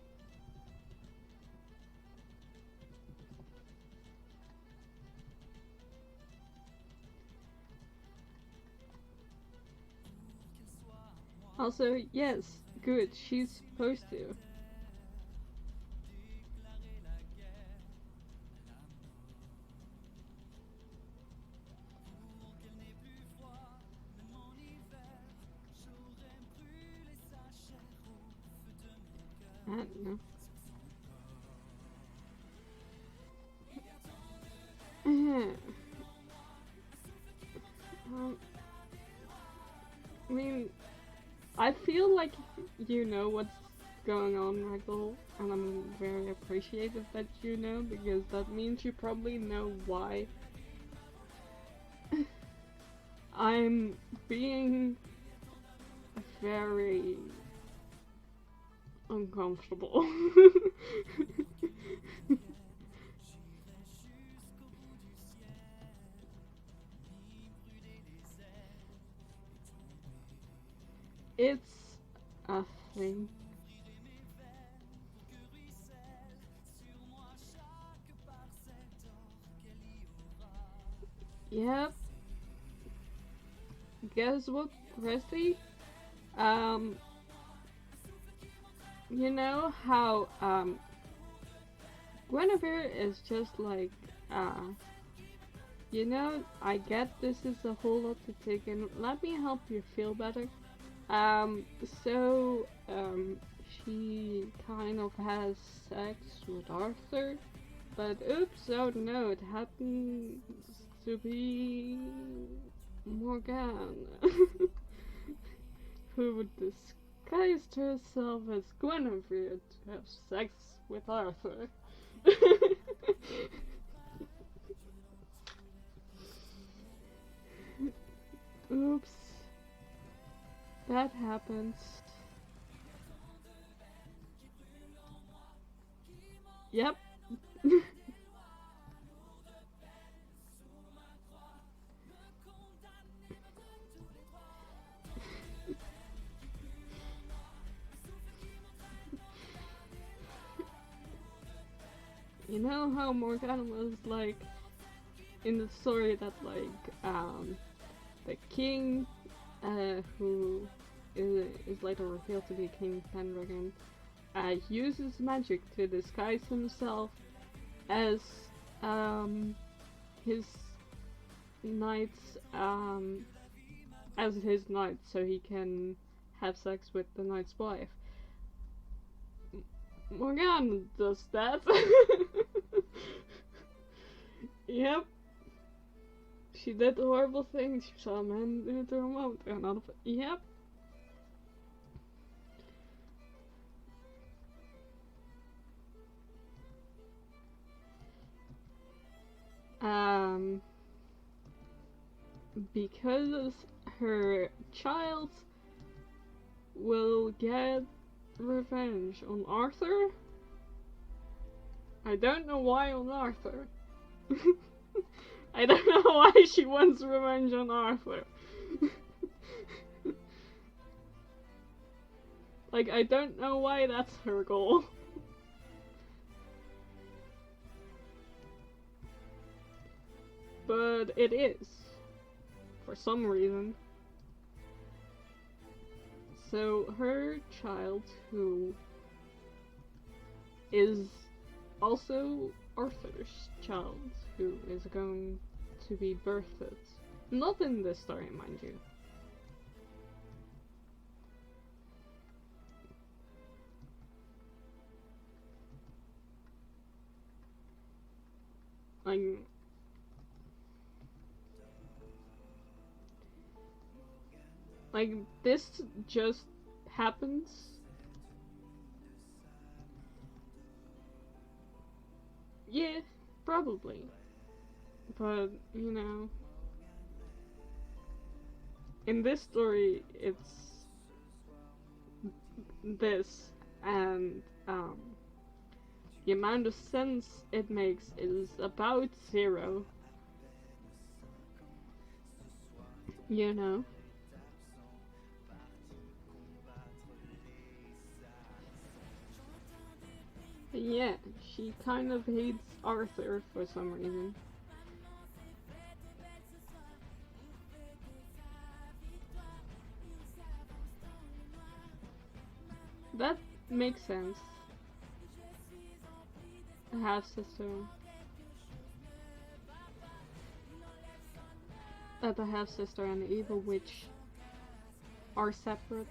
B: Also, yes, good, she's supposed to. I don't know. yeah. I mean, I feel like you know what's going on, Michael, and I'm very appreciative that you know, because that means you probably know why I'm being very uncomfortable. It's a thing. Yep. Guess what, Prissy? Um, you know how, Guinevere is just like, you know, I get this is a whole lot to take in. Let me help you feel better. So, she kind of has sex with Arthur, but oops, oh no, it happens to be Morgane, who disguised herself as Guinevere to have sex with Arthur. Oops. That happens. Yep. You know how Morgane was like in the story that the king, who is later revealed to be King Pendragon, uses magic to disguise himself as his knight's so he can have sex with the knight's wife. Morgane does that. Yep. She did horrible things. She saw a man do it to her mouth. Yep. Because her child will get revenge on Arthur. I don't know why on Arthur. I don't know why she wants revenge on Arthur. Like, I don't know why that's her goal. But it is. For some reason. So her child, who is also Arthur's child, who is going to be birthed. Not in this story, mind you. Like, this just happens. Yeah, probably. But, you know, in this story, it's this, and, the amount of sense it makes is about 0. You know? Yeah, she kind of hates Arthur for some reason. That makes sense. A half-sister. That the half-sister and the evil witch are separate.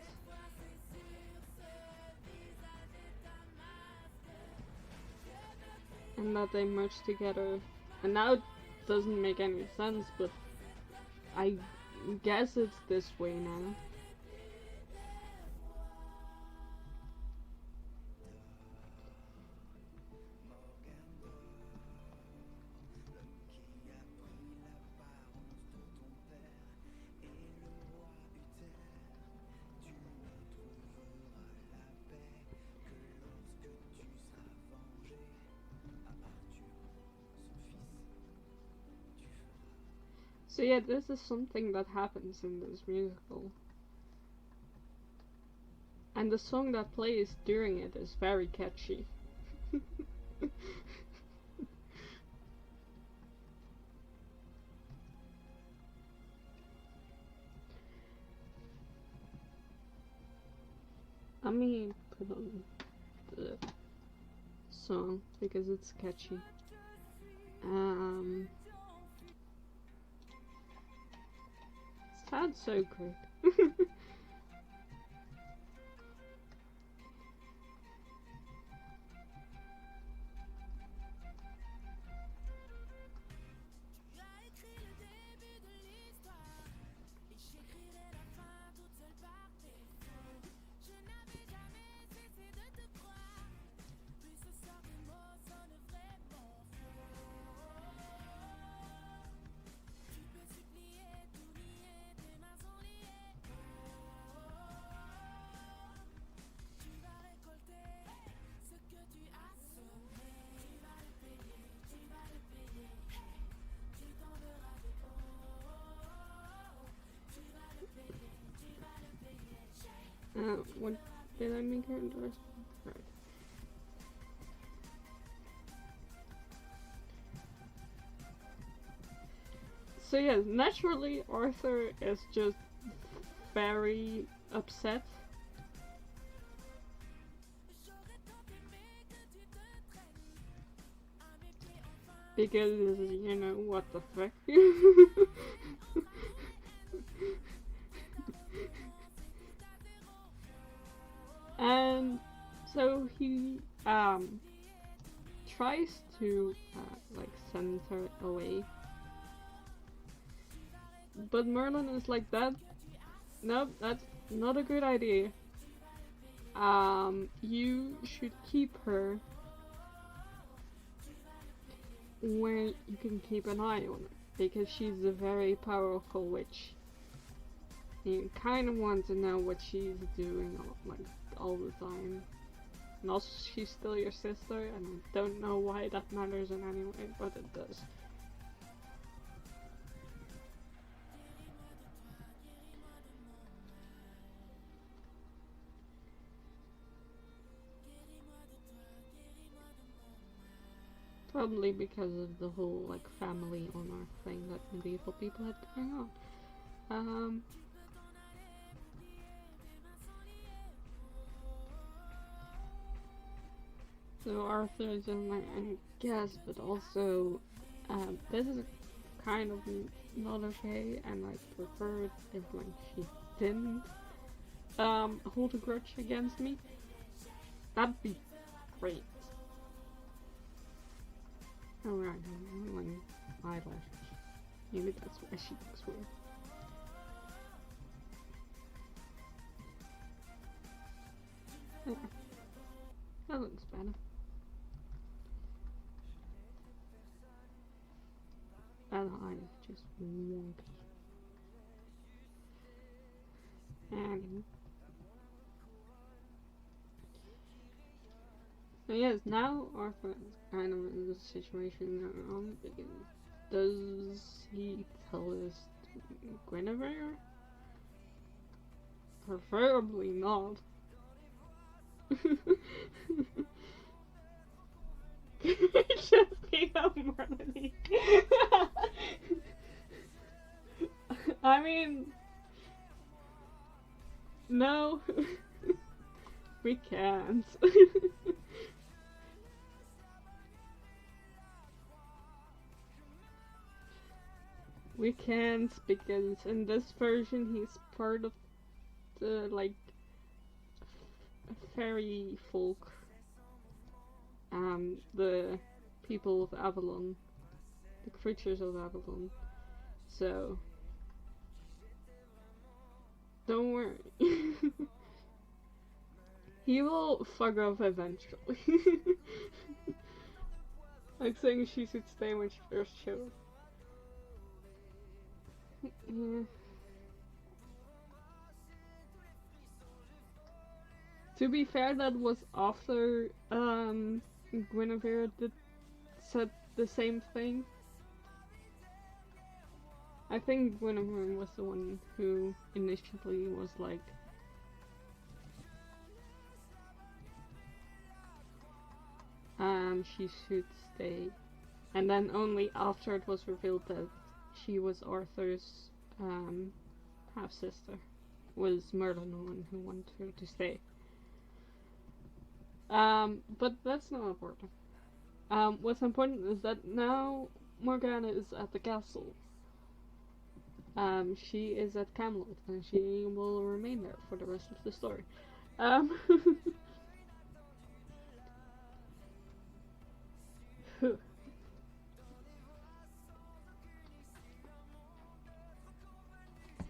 B: And that they merge together. And now doesn't make any sense, but I guess it's this way now. So yeah, this is something that happens in this musical. And the song that plays during it is very catchy. Let me put on the song because it's catchy. Sounds so great. What did I make her endorse? Right. So yes, naturally Arthur is just very upset. Because, you know, what the fuck? And so he tries to like send her away, but Merlin is like, that nope, that's not a good idea. You should keep her where you can keep an eye on her, because she's a very powerful witch. You kind of want to know what she's doing all the time. And also, she's still your sister, and I don't know why that matters in any way, but it does. Probably because of the whole like family honor thing that medieval people had going on. So Arthur is in my guess, but also this is kind of not okay, and I prefer it if like she didn't hold a grudge against me. That'd be great. Oh right, I'm like eyelashes. Maybe that's why she looks weird. Yeah. That looks better. That eye is just wonky. And so yes, now Arthur is kind of in this situation now, because does he tell us Guinevere? Preferably not. Just keep up Merlin. I mean, no, we can't. We can't, because in this version he's part of the like fairy folk, the people of Avalon, the creatures of Babylon. So don't worry. He will fuck off eventually. Like saying she should stay when she first showed. Yeah. To be fair, that was after Guinevere said the same thing. I think Guinevere was the one who initially was like, she should stay. And then only after it was revealed that she was Arthur's half-sister was Merlin the one who wanted her to stay. But that's not important. What's important is that now Morgana is at the castle. She is at Camelot, and she will remain there for the rest of the story.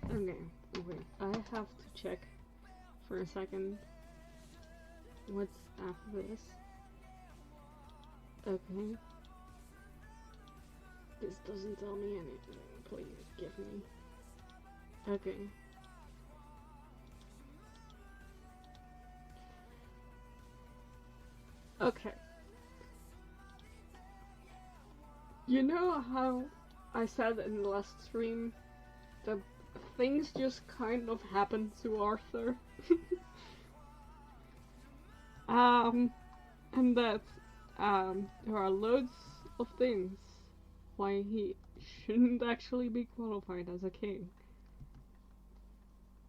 B: Okay, wait, I have to check for a second what's after this. Okay. This doesn't tell me anything, please give me. Okay. Okay. You know how I said in the last stream that things just kind of happen to Arthur? And that there are loads of things why he shouldn't actually be qualified as a king.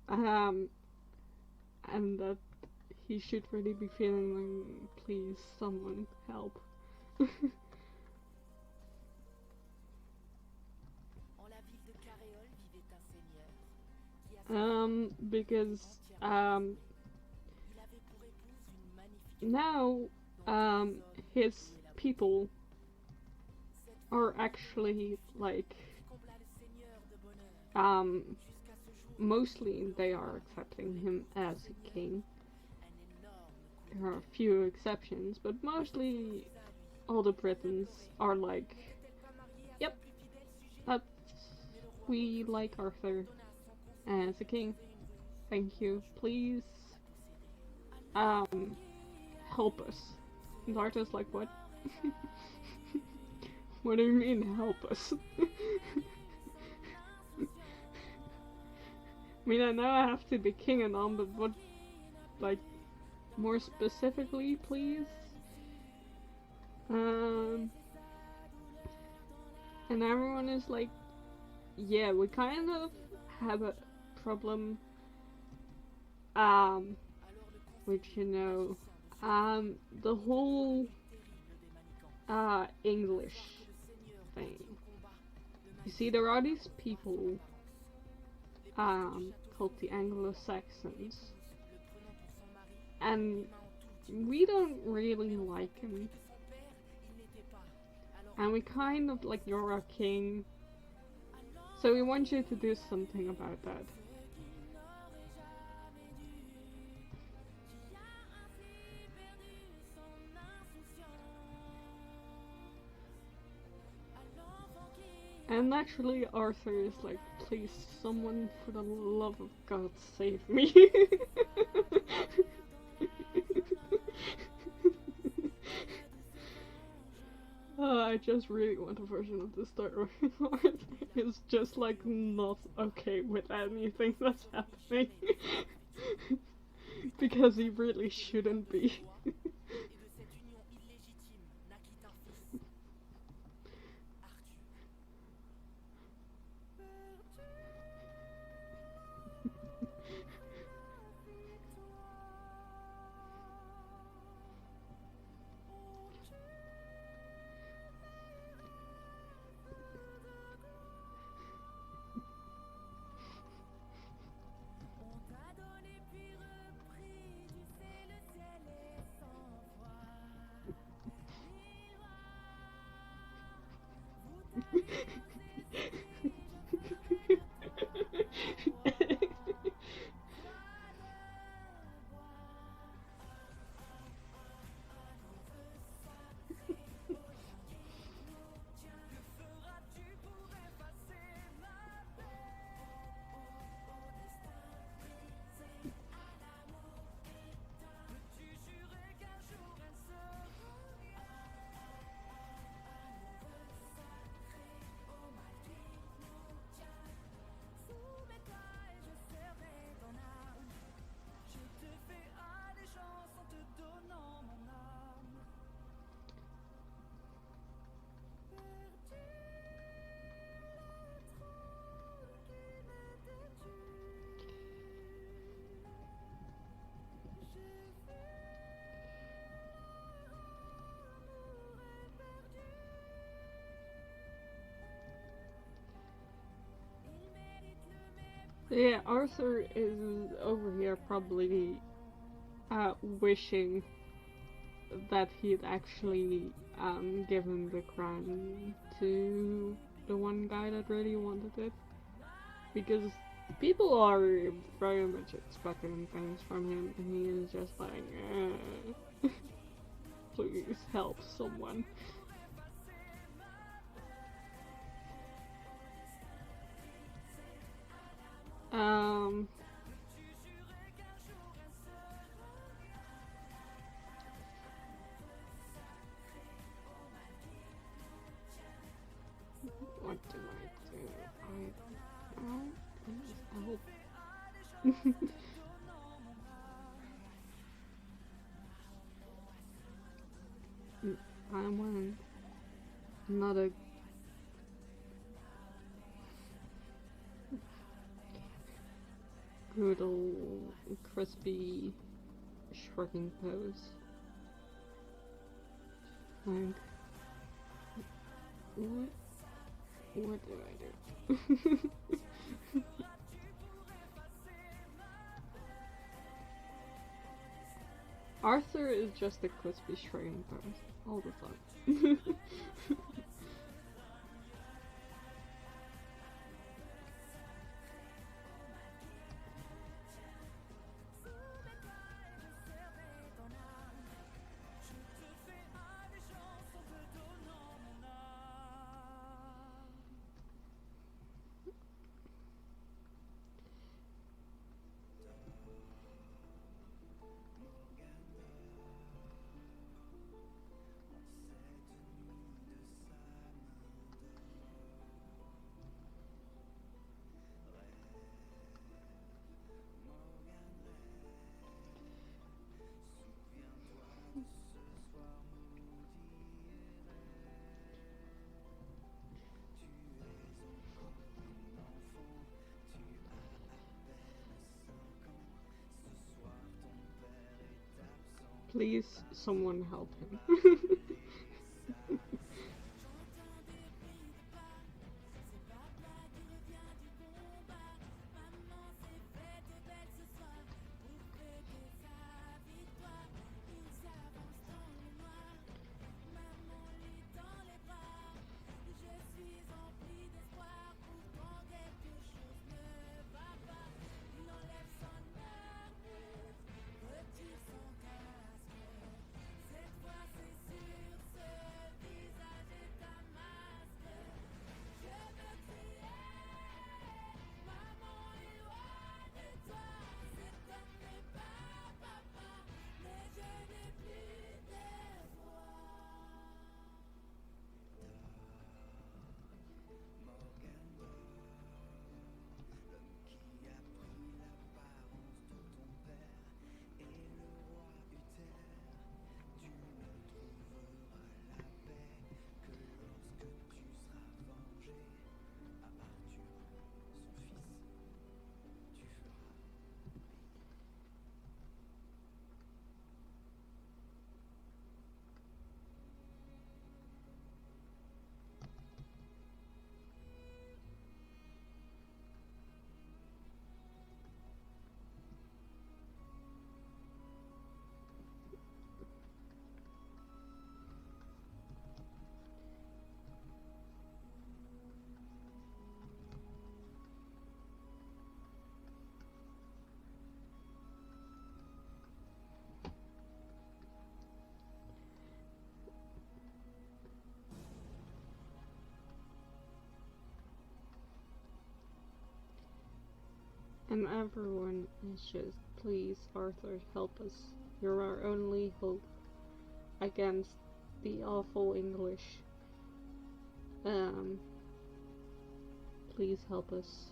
B: And that he should really be feeling like, please, someone help. Because now his people are actually like mostly they are accepting him as a king. There are a few exceptions, but mostly all the Britons are like, yep, we like Arthur as a king. Thank you. Please help us. And Arthur's like, what? What do you mean help us? I mean, I know I have to be king and all, but what, like, more specifically, please? And everyone is like, yeah, we kind of have a problem, which, you know, the whole, English thing. You see, there are these people, called the Anglo-Saxons, and we don't really like him. And we kind of like, you're our king, so we want you to do something about that. And naturally Arthur is like, please, someone, for the love of God, save me. I just really want a version of the story where Arthur is just like not okay with anything that's happening. Because he really shouldn't be. Yeah, Arthur is over here probably wishing that he'd actually given the crown to the one guy that really wanted it. Because people are very much expecting things from him, and he is just like, please help someone. What do I do? I want another good old crispy shrugging pose. Like, what do I do? Arthur is just a crispy shrugging pose all the time. Please, someone help him. and everyone is just, please, Arthur, help us. You're our only hope against the awful English. Please help us.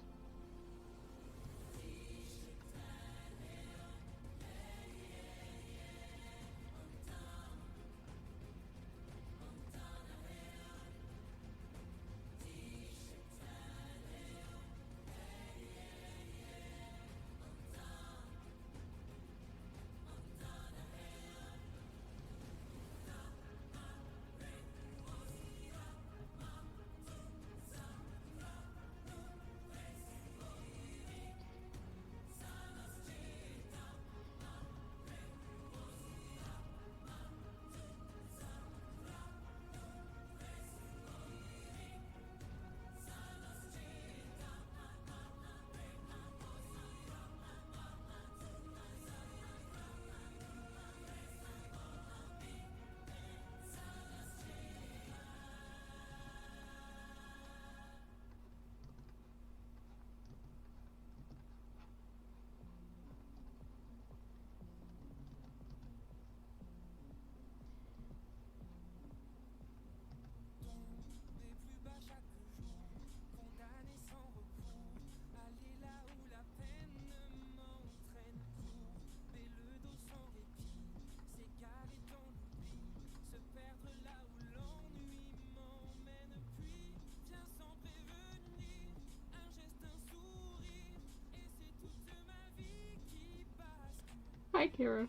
B: Hi, Kira.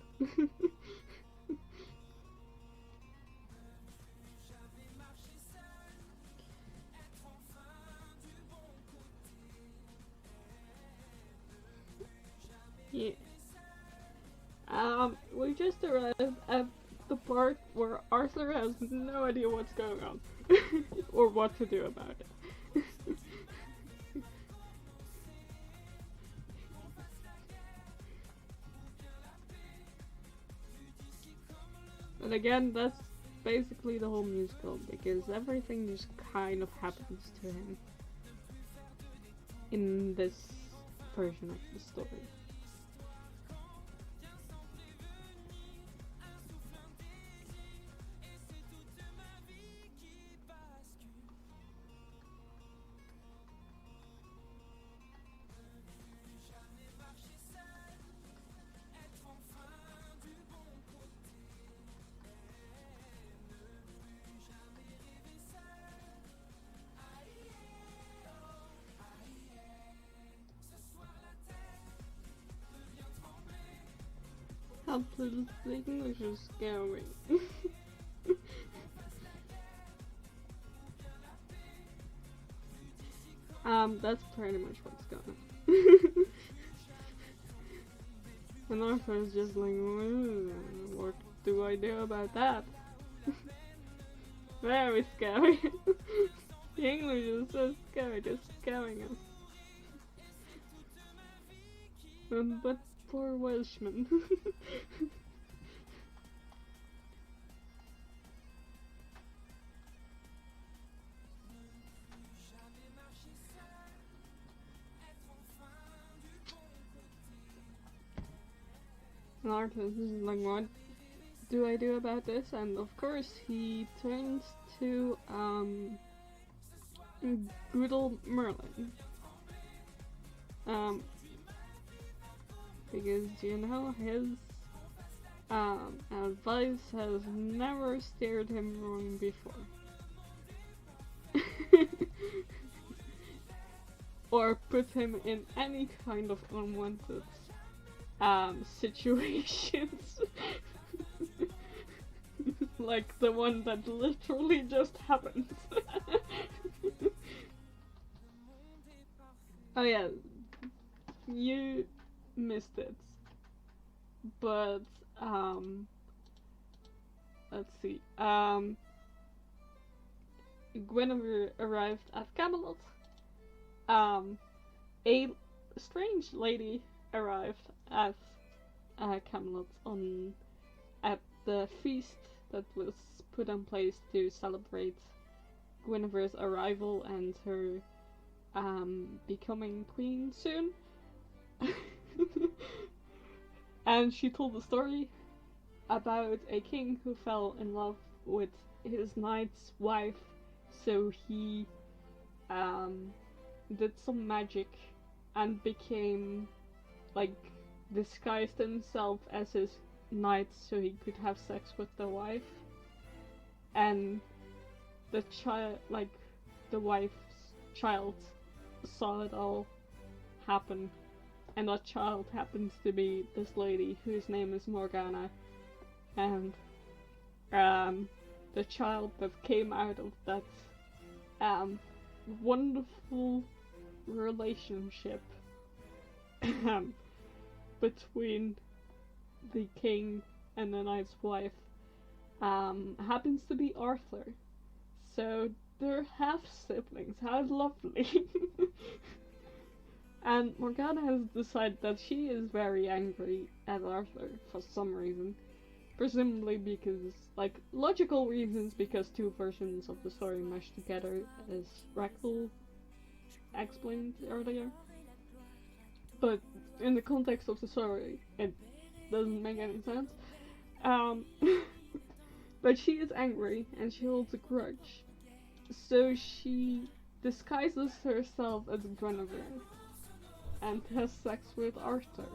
B: Yeah. We just arrived at the part where Arthur has no idea what's going on or what to do about it. And again, that's basically the whole musical, because everything just kind of happens to him in this version of the story. Help the English is scary. That's pretty much what's going on. And Arthur's just like, what do I do about that? Very scary. The English is so scary, just scaring us. But poor Welshman. Arthur is like, what do I do about this? And of course he turns to good old Merlin. Because, you know, his advice has never steered him wrong before. Or put him in any kind of unwanted situations. Like the one that literally just happened. Oh yeah, you missed it. But let's see. Guinevere arrived at Camelot. A strange lady arrived at Camelot at the feast that was put in place to celebrate Guinevere's arrival and her becoming queen soon. And she told the story about a king who fell in love with his knight's wife, so he did some magic and became, like, disguised himself as his knight so he could have sex with the wife. And the child, like, the wife's child saw it all happen. And that child happens to be this lady whose name is Morgana. And the child that came out of that wonderful relationship between the king and the knight's wife happens to be Arthur. So they're half siblings. How lovely. And Morgana has decided that she is very angry at Arthur for some reason. Presumably because, like, logical reasons, because two versions of the story mesh together, as Rachel explained earlier. But in the context of the story, it doesn't make any sense. But she is angry, and she holds a grudge. So she disguises herself as Guinevere and has sex with Arthur,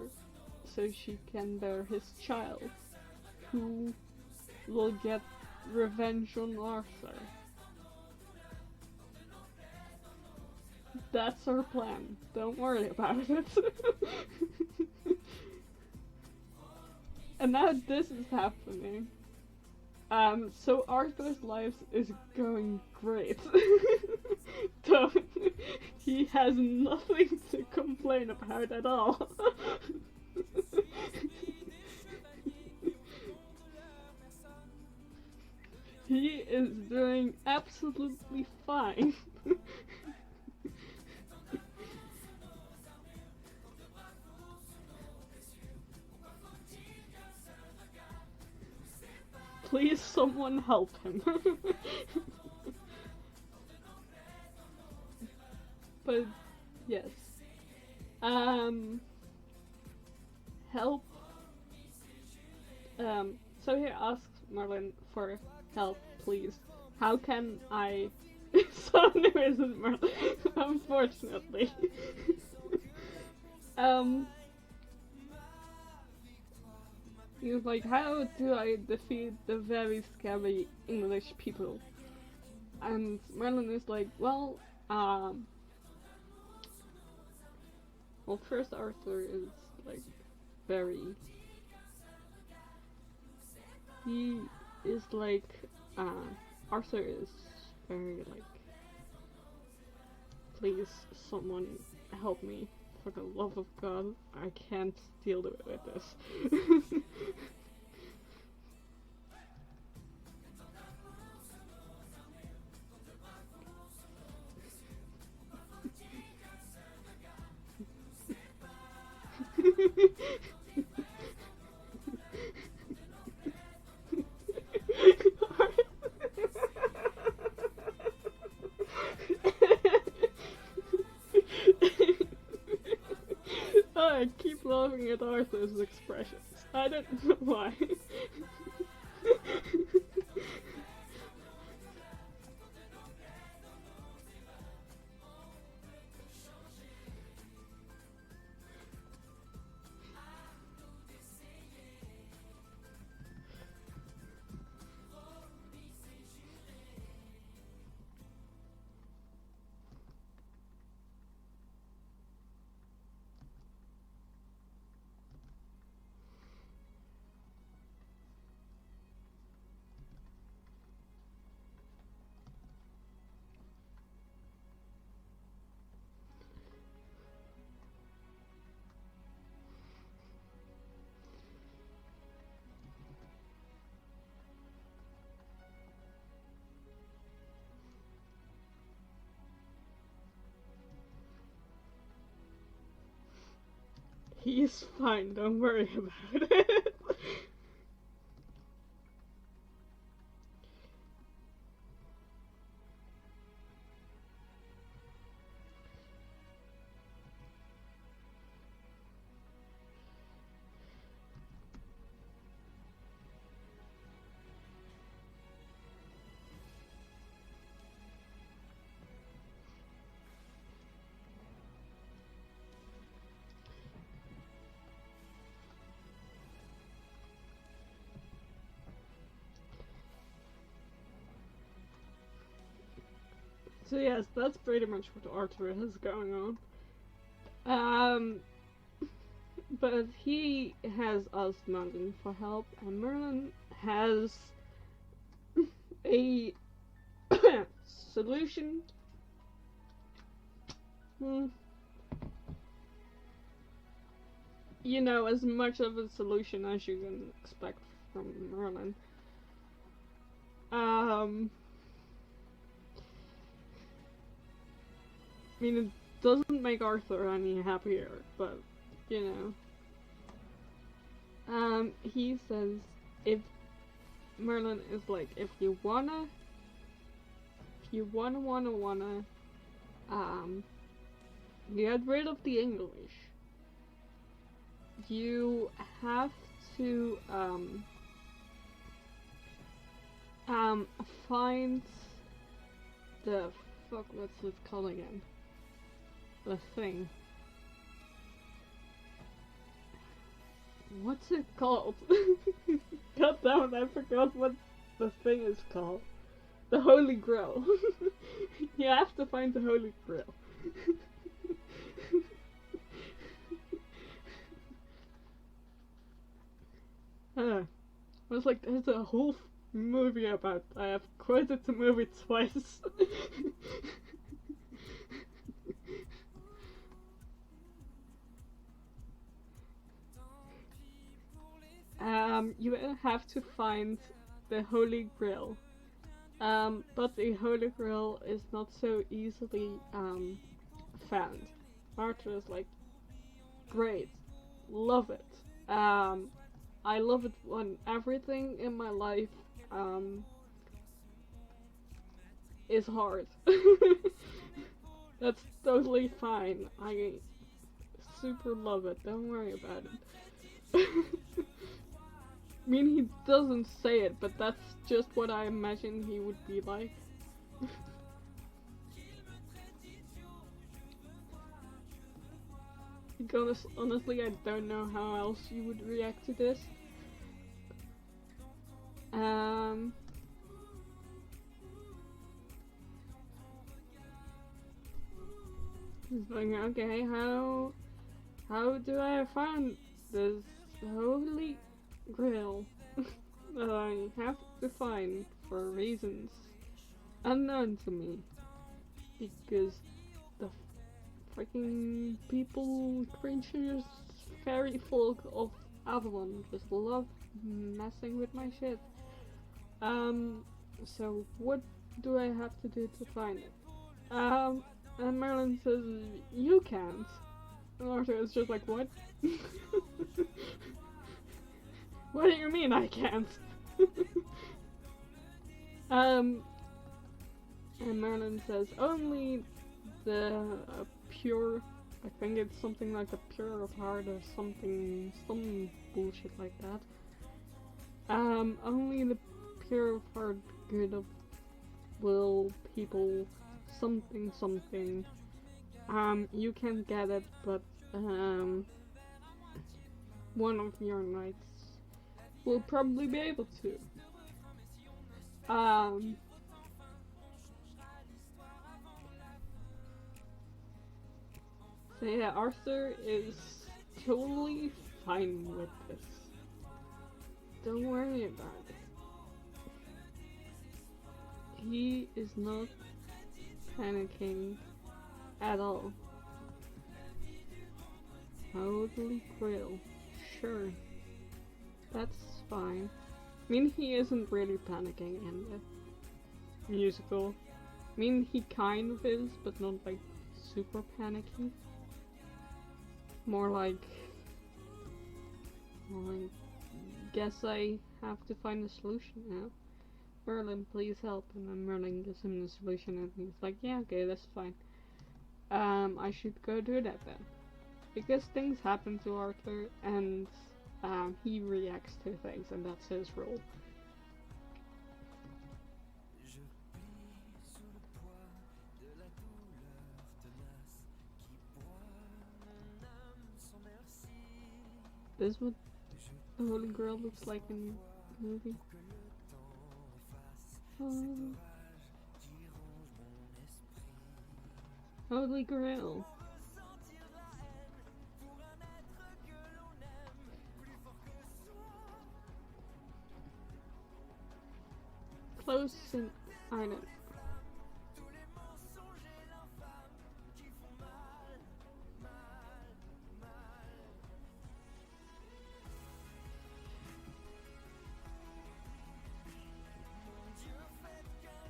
B: so she can bear his child, who will get revenge on Arthur. That's our plan. Don't worry about it. And now this is happening. So Arthur's life is going great. So he has nothing to complain about at all. He is doing absolutely fine. Please, someone help him. But, yes. Help. So he asks Merlin for help, please. How can I... So no, isn't Merlin, unfortunately. He was like, how do I defeat the very scary English people? And Merlin is like, well, first Arthur is, like, very... He is like, Arthur is very, like, please, someone help me. For the love of God, I can't deal with this. I keep laughing at Arthur's expressions. I don't know why. He's fine, don't worry about it. So yes, that's pretty much what Arthur has going on. But he has asked Merlin for help, and Merlin has a solution. You know, as much of a solution as you can expect from Merlin. I mean, it doesn't make Arthur any happier, but, you know. He says if Merlin is like, if you wanna, get rid of the English, you have to, find the, what's it called again? The thing. What's it called? God damn it, I forgot what the thing is called. The Holy Grail. You have to find the Holy Grail. I was like, there's a whole movie about. I have quoted the movie twice. You have to find the Holy Grail. But the Holy Grail is not so easily found. Arthur is like, great, love it. I love it when everything in my life is hard. That's totally fine. I super love it. Don't worry about it. I mean, he doesn't say it, but that's just what I imagine he would be like. Because honestly, I don't know how else you would react to this. He's like, okay, how do I find this Holy Grail that I have to find for reasons unknown to me? Because the freaking people, creatures, fairy folk of Avalon just love messing with my shit. So what do I have to do to find it? And Merlin says, you can't. And Arthur is just like, what? What do you mean I can't? And Merlin says, only the pure, I think it's something like a pure of heart or something, some bullshit like that. Only the pure of heart, good of will, people, something. You can get it, but one of your knights will probably be able to. So yeah, Arthur is totally fine with this. Don't worry about it. He is not panicking at all. Holy Grail. Sure. That's fine. I mean, he isn't really panicking in the musical. I mean, he kind of is, but not like super panicky. More like, guess I have to find a solution now. Merlin, please help. And then Merlin gives him the solution and he's like, yeah, okay, that's fine. I should go do that then. Because things happen to Arthur and he reacts to things and that's his role. This is what the Holy Grail looks like in the movie. Holy Grail. Close in item.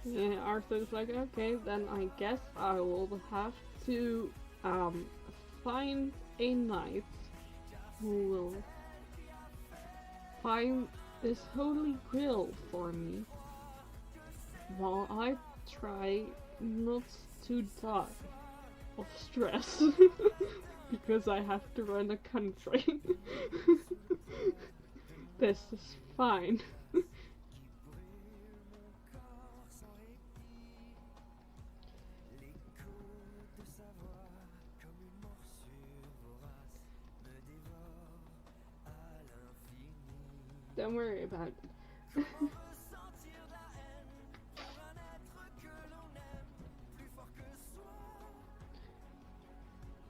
B: Yeah, Arthur's like, okay, then I guess I will have to find a knight who will find this holy grail for me while I try not to die of stress because I have to run a country. This is fine. Don't worry about it.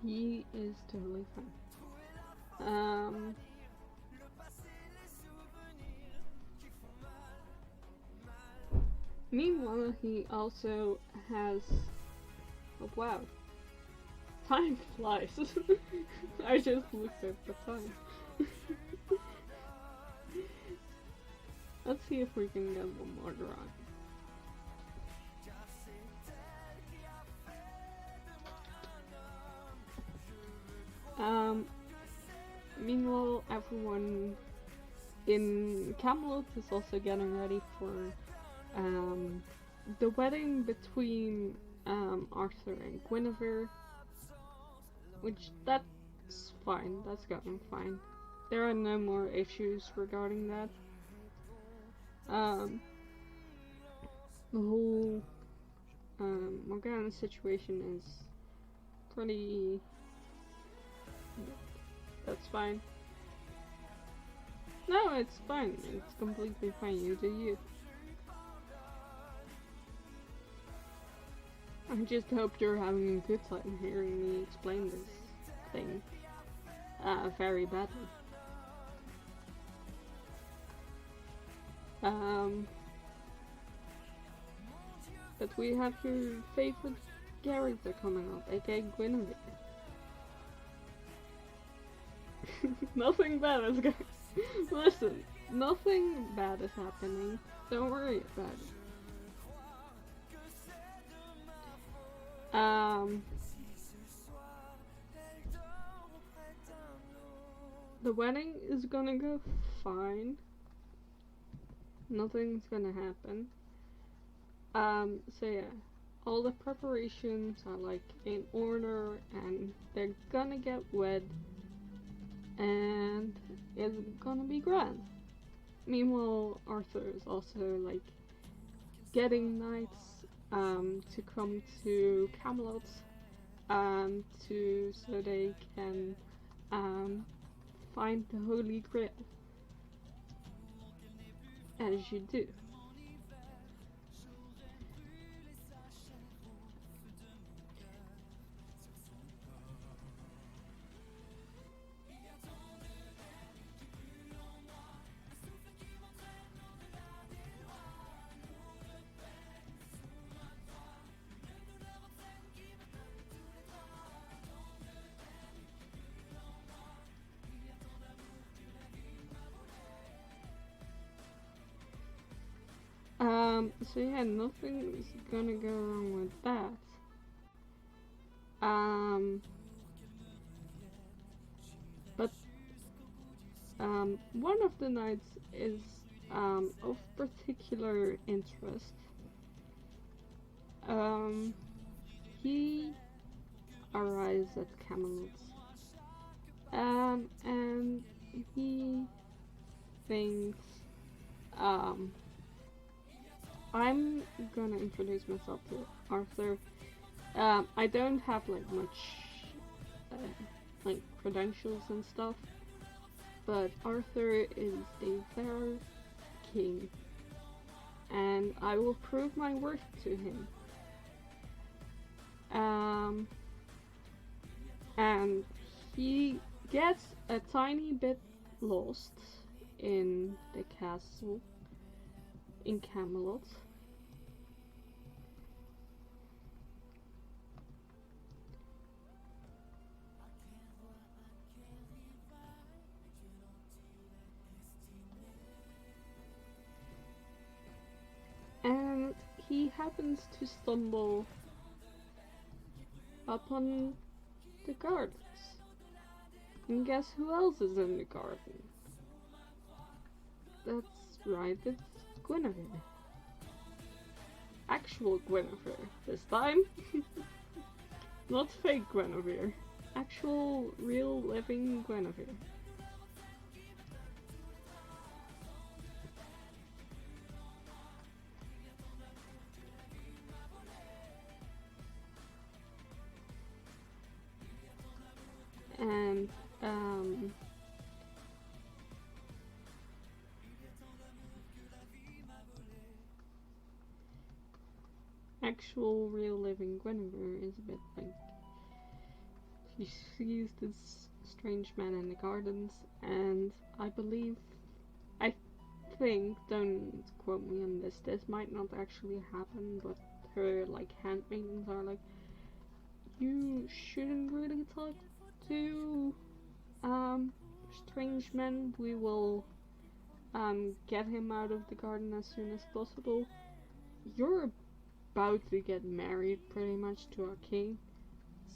B: He is totally fine. Meanwhile, he also has. Oh wow. Time flies. I just looked at the time. Let's see if we can get one more draw. Meanwhile, everyone in Camelot is also getting ready for the wedding between Arthur and Guinevere, which that's fine, that's going fine. There are no more issues regarding that. The whole Morgana situation is pretty. That's fine. No, it's fine. It's completely fine. You do you. I just hope you're having a good time hearing me explain this thing very badly. But we have your favorite character coming up, aka Guinevere. Nothing bad is going. Listen, nothing bad is happening. Don't worry about it. The wedding is gonna go fine. Nothing's gonna happen. So yeah, all the preparations are like in order, and they're gonna get wed, and it's gonna be grand. Meanwhile, Arthur is also like getting knights to come to Camelot so they can find the Holy Grail, as you do. So yeah, nothing's gonna go wrong with that. But one of the knights is of particular interest. He arrives at Camelot, and he thinks, I'm gonna introduce myself to Arthur. I don't have like much like credentials and stuff, but Arthur is a fair king, and I will prove my worth to him. and he gets a tiny bit lost in the castle in Camelot. And he happens to stumble upon the gardens. And guess who else is in the garden? That's right, it's Guinevere. Actual Guinevere this time. Not fake Guinevere. Actual, real, living Guinevere. And actual real living Guinevere is a bit like she sees this strange man in the gardens, and I think, don't quote me on this might not actually happen, but her like handmaidens are like, you shouldn't really talk to strange men. We will get him out of the garden as soon as possible. You're about to get married pretty much to our king,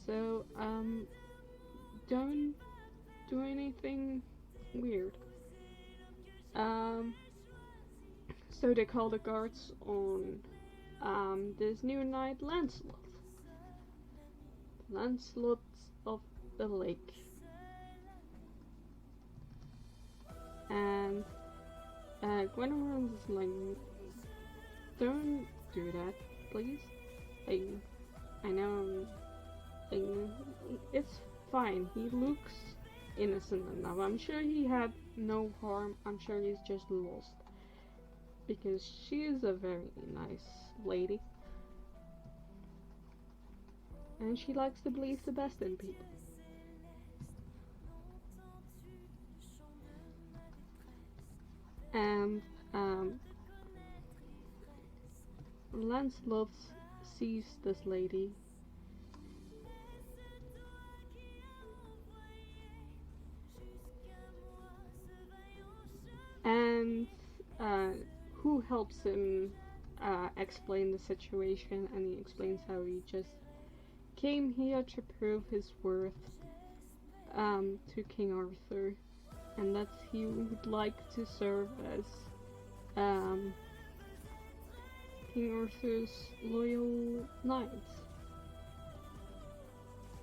B: so don't do anything weird. So they call the guards on this new knight, Lancelot of the Lake. And Gwendolyn is like, don't do that, please. I know, it's fine. He looks innocent enough. I'm sure he had no harm. I'm sure he's just lost. Because she is a very nice lady. And she likes to believe the best in people. And Lancelot sees this lady and who helps him explain the situation, and he explains how he just came here to prove his worth to King Arthur, and that he would like to serve as King Arthur's loyal knight.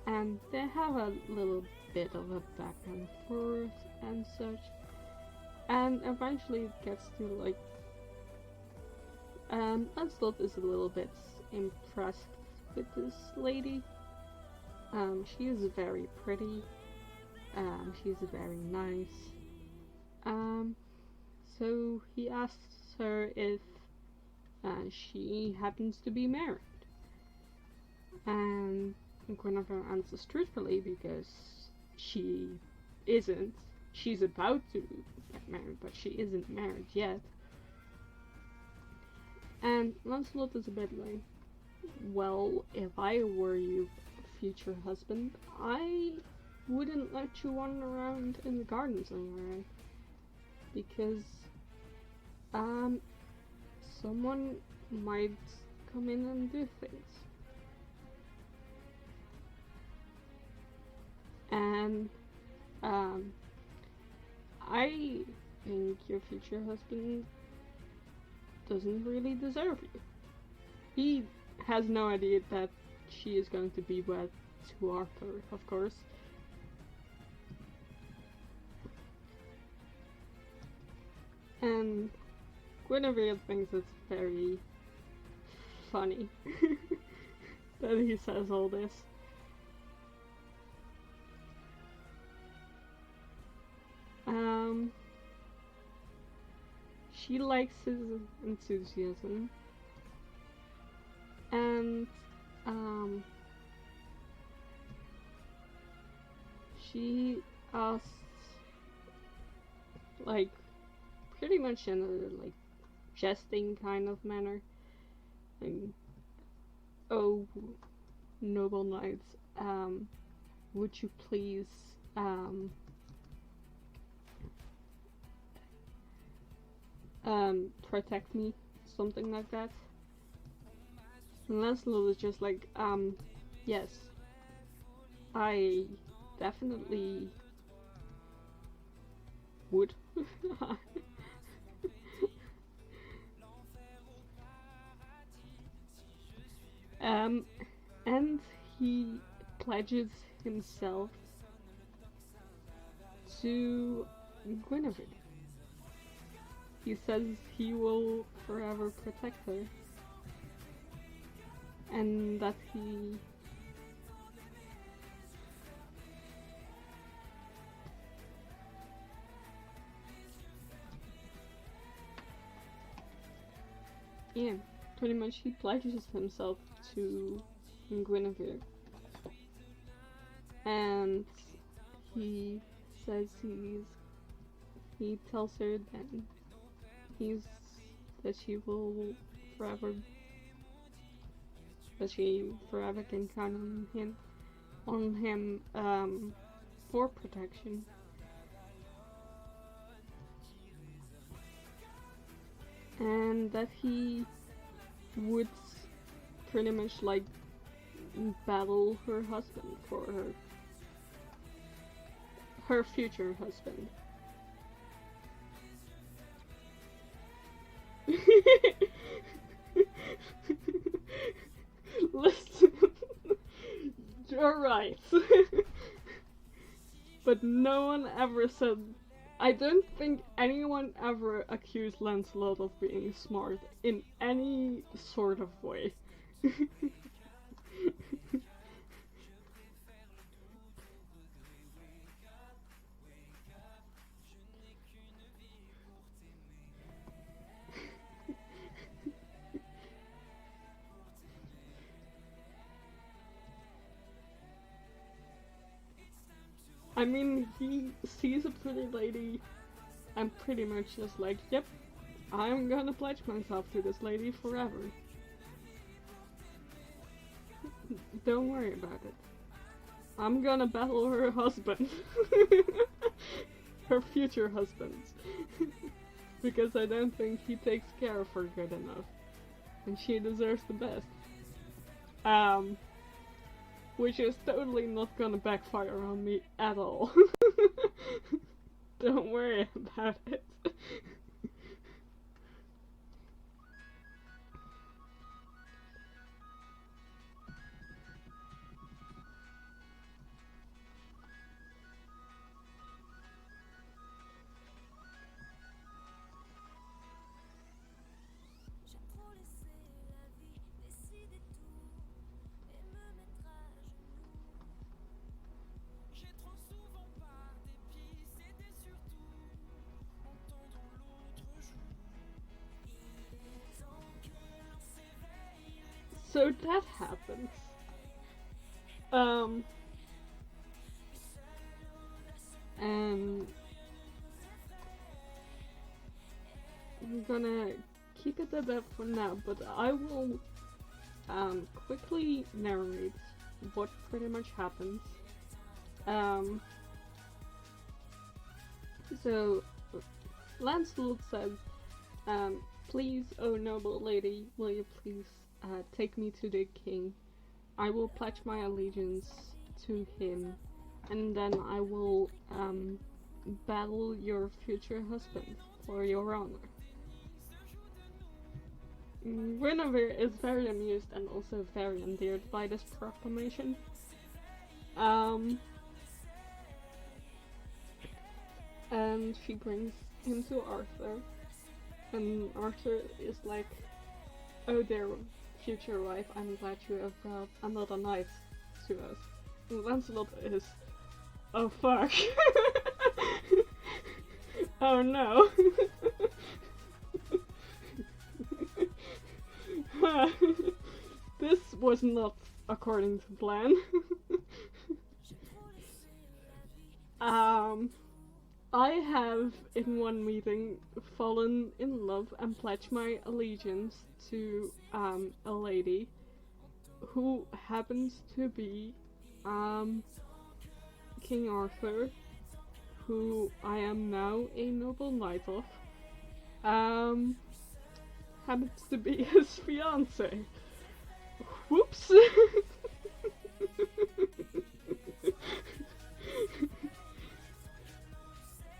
B: And they have a little bit of a back and forth and such, and eventually it gets to like Lancelot is a little bit impressed with this lady. She is very pretty. She's very nice. So he asks her if she happens to be married. And Guinevere answers truthfully because she isn't. She's about to get married, but she isn't married yet. And Lancelot is a bit like, well, if I were your future husband, I wouldn't let you wander around in the gardens anywhere. Because, someone might come in and do things. And, I think your future husband doesn't really deserve you. He has no idea that she is going to be wed to Arthur, of course. And Guinevere thinks it's very funny that he says all this. She likes his enthusiasm, and she asks, like, pretty much in a, like, jesting kind of manner, and, oh, noble knights, would you please, protect me, something like that. And Lancelot is just like, yes, I definitely would. And he pledges himself to Guinevere. He says he will forever protect her, and that he pretty much he pledges himself to Guinevere, and he says he tells her that she will forever, that she forever can count on him for protection. And that he would pretty much like battle her husband for her future husband. Listen, you're right. But no one ever said. I don't think anyone ever accused Lancelot of being smart in any sort of way. I mean, he sees a pretty lady and pretty much just like, yep, I'm gonna pledge myself to this lady forever. Don't worry about it. I'm gonna battle her husband. Her future husband. Because I don't think he takes care of her good enough. And she deserves the best. Which is totally not gonna backfire on me at all. Don't worry about it. So that happens. And I'm gonna keep it at that for now, but I will quickly narrate what pretty much happens. So Lancelot says, please, oh noble lady, will you please take me to the king? I will pledge my allegiance to him, and then I will battle your future husband for your honor. Guinevere is very amused and also very endeared by this proclamation. And she brings him to Arthur, and Arthur is like, oh dear future wife, I'm glad you have brought another knight to us. And Lancelot is, oh fuck. Oh no. This was not according to plan. Um, I have, in one meeting, fallen in love and pledged my allegiance to a lady who happens to be King Arthur, who I am now a noble knight of. Happens to be his fiance. Whoops!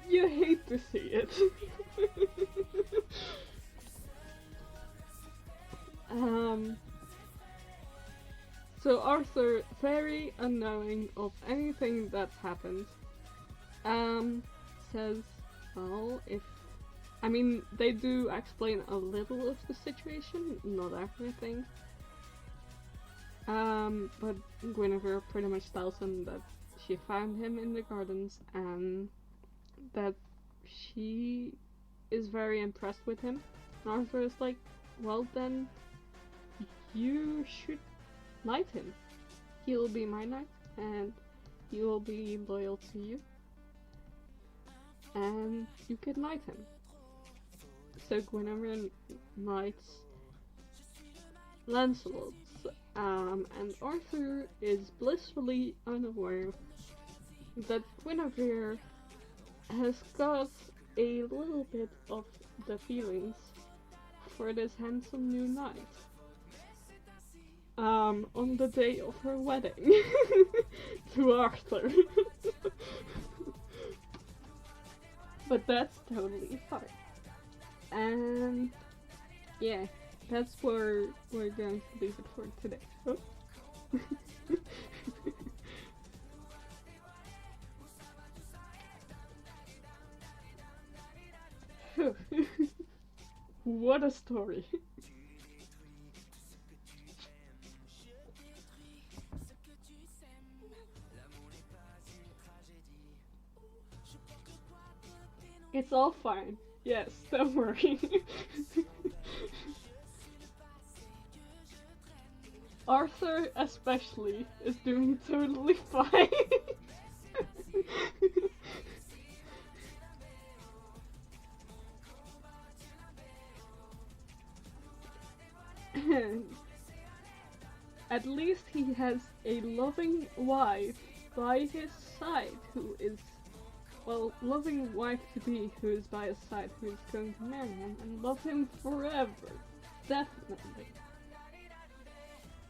B: You hate to see it. So Arthur, very unknowing of anything that's happened, says, well, they do explain a little of the situation, not everything. But Guinevere pretty much tells him that she found him in the gardens and that she is very impressed with him. And Arthur is like, well then, you should knight him. He will be my knight, and he will be loyal to you. And you could knight him. So Guinevere knights Lancelot, and Arthur is blissfully unaware that Guinevere has got a little bit of the feelings for this handsome new knight. On the day of her wedding to Arthur. But that's totally fine. And yeah, that's where we're going to leave it for today. Oh. What a story. It's all fine. Yes, don't worry. Arthur especially is doing totally fine. At least he has a loving wife by his side who is, well, loving wife to be who is by his side, who is going to marry him and love him forever. Definitely.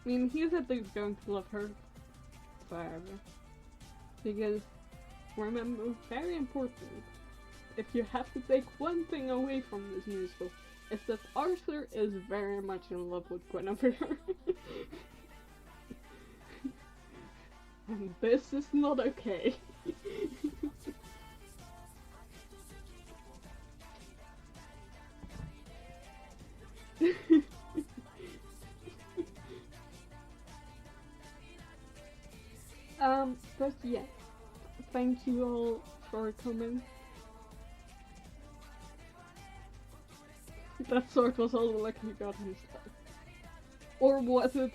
B: I mean, he's at least going to love her forever. Because, remember, very important, if you have to take one thing away from this musical, it's that Arthur is very much in love with Guinevere. And this is not okay. But yeah, thank you all for coming. That sword was all the luck you got instead. Or was it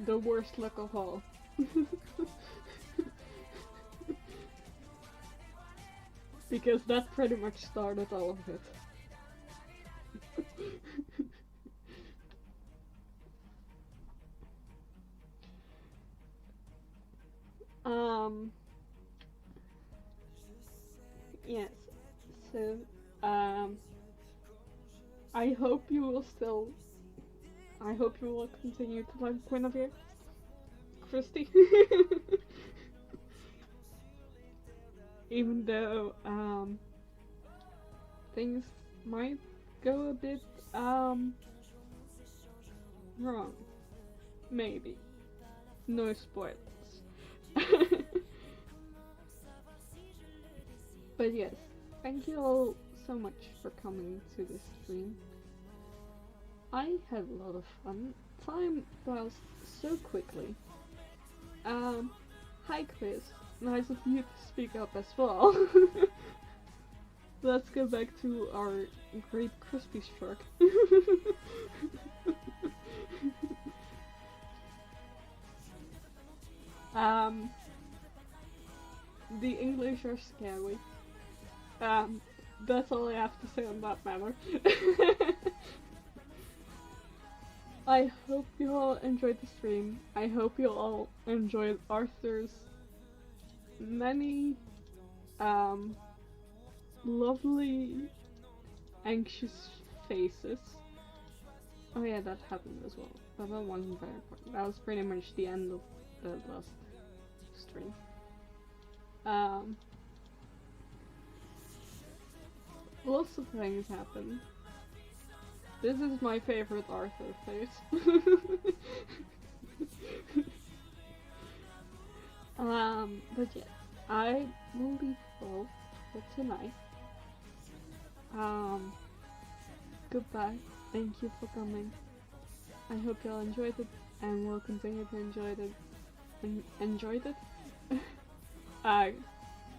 B: the worst luck of all? Because that pretty much started all of it. Yes, so, I hope you will continue to like Guinevere, Christy. Even though, things might go a bit, wrong. Maybe. No spoilers. But yes, thank you all so much for coming to this stream. I had a lot of fun. Time passed so quickly. Hi Chris, nice of you to speak up as well. Let's go back to our great crispy shark. the English are scary. That's all I have to say on that matter. I hope you all enjoyed the stream. I hope you all enjoyed Arthur's many lovely anxious faces. Oh yeah, that happened as well. But that wasn't very important. That was pretty much the end of the last stream. Lots of things happened. This is my favorite Arthur face. But yeah, I will leave all for tonight. Goodbye. Thank you for coming. I hope you all enjoyed it and will continue to enjoy it. Enjoyed it?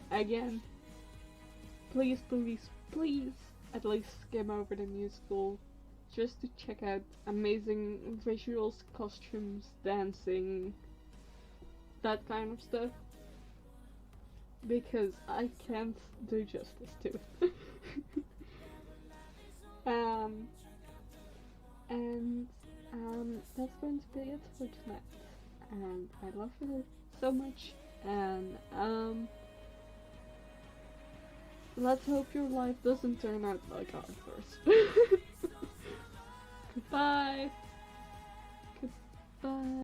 B: Again, please at least skim over the musical just to check out amazing visuals, costumes, dancing, that kind of stuff. Because I can't do justice to it. That's going to be it for tonight. And I love you so much. And let's hope your life doesn't turn out like Arthur's. Goodbye. Goodbye.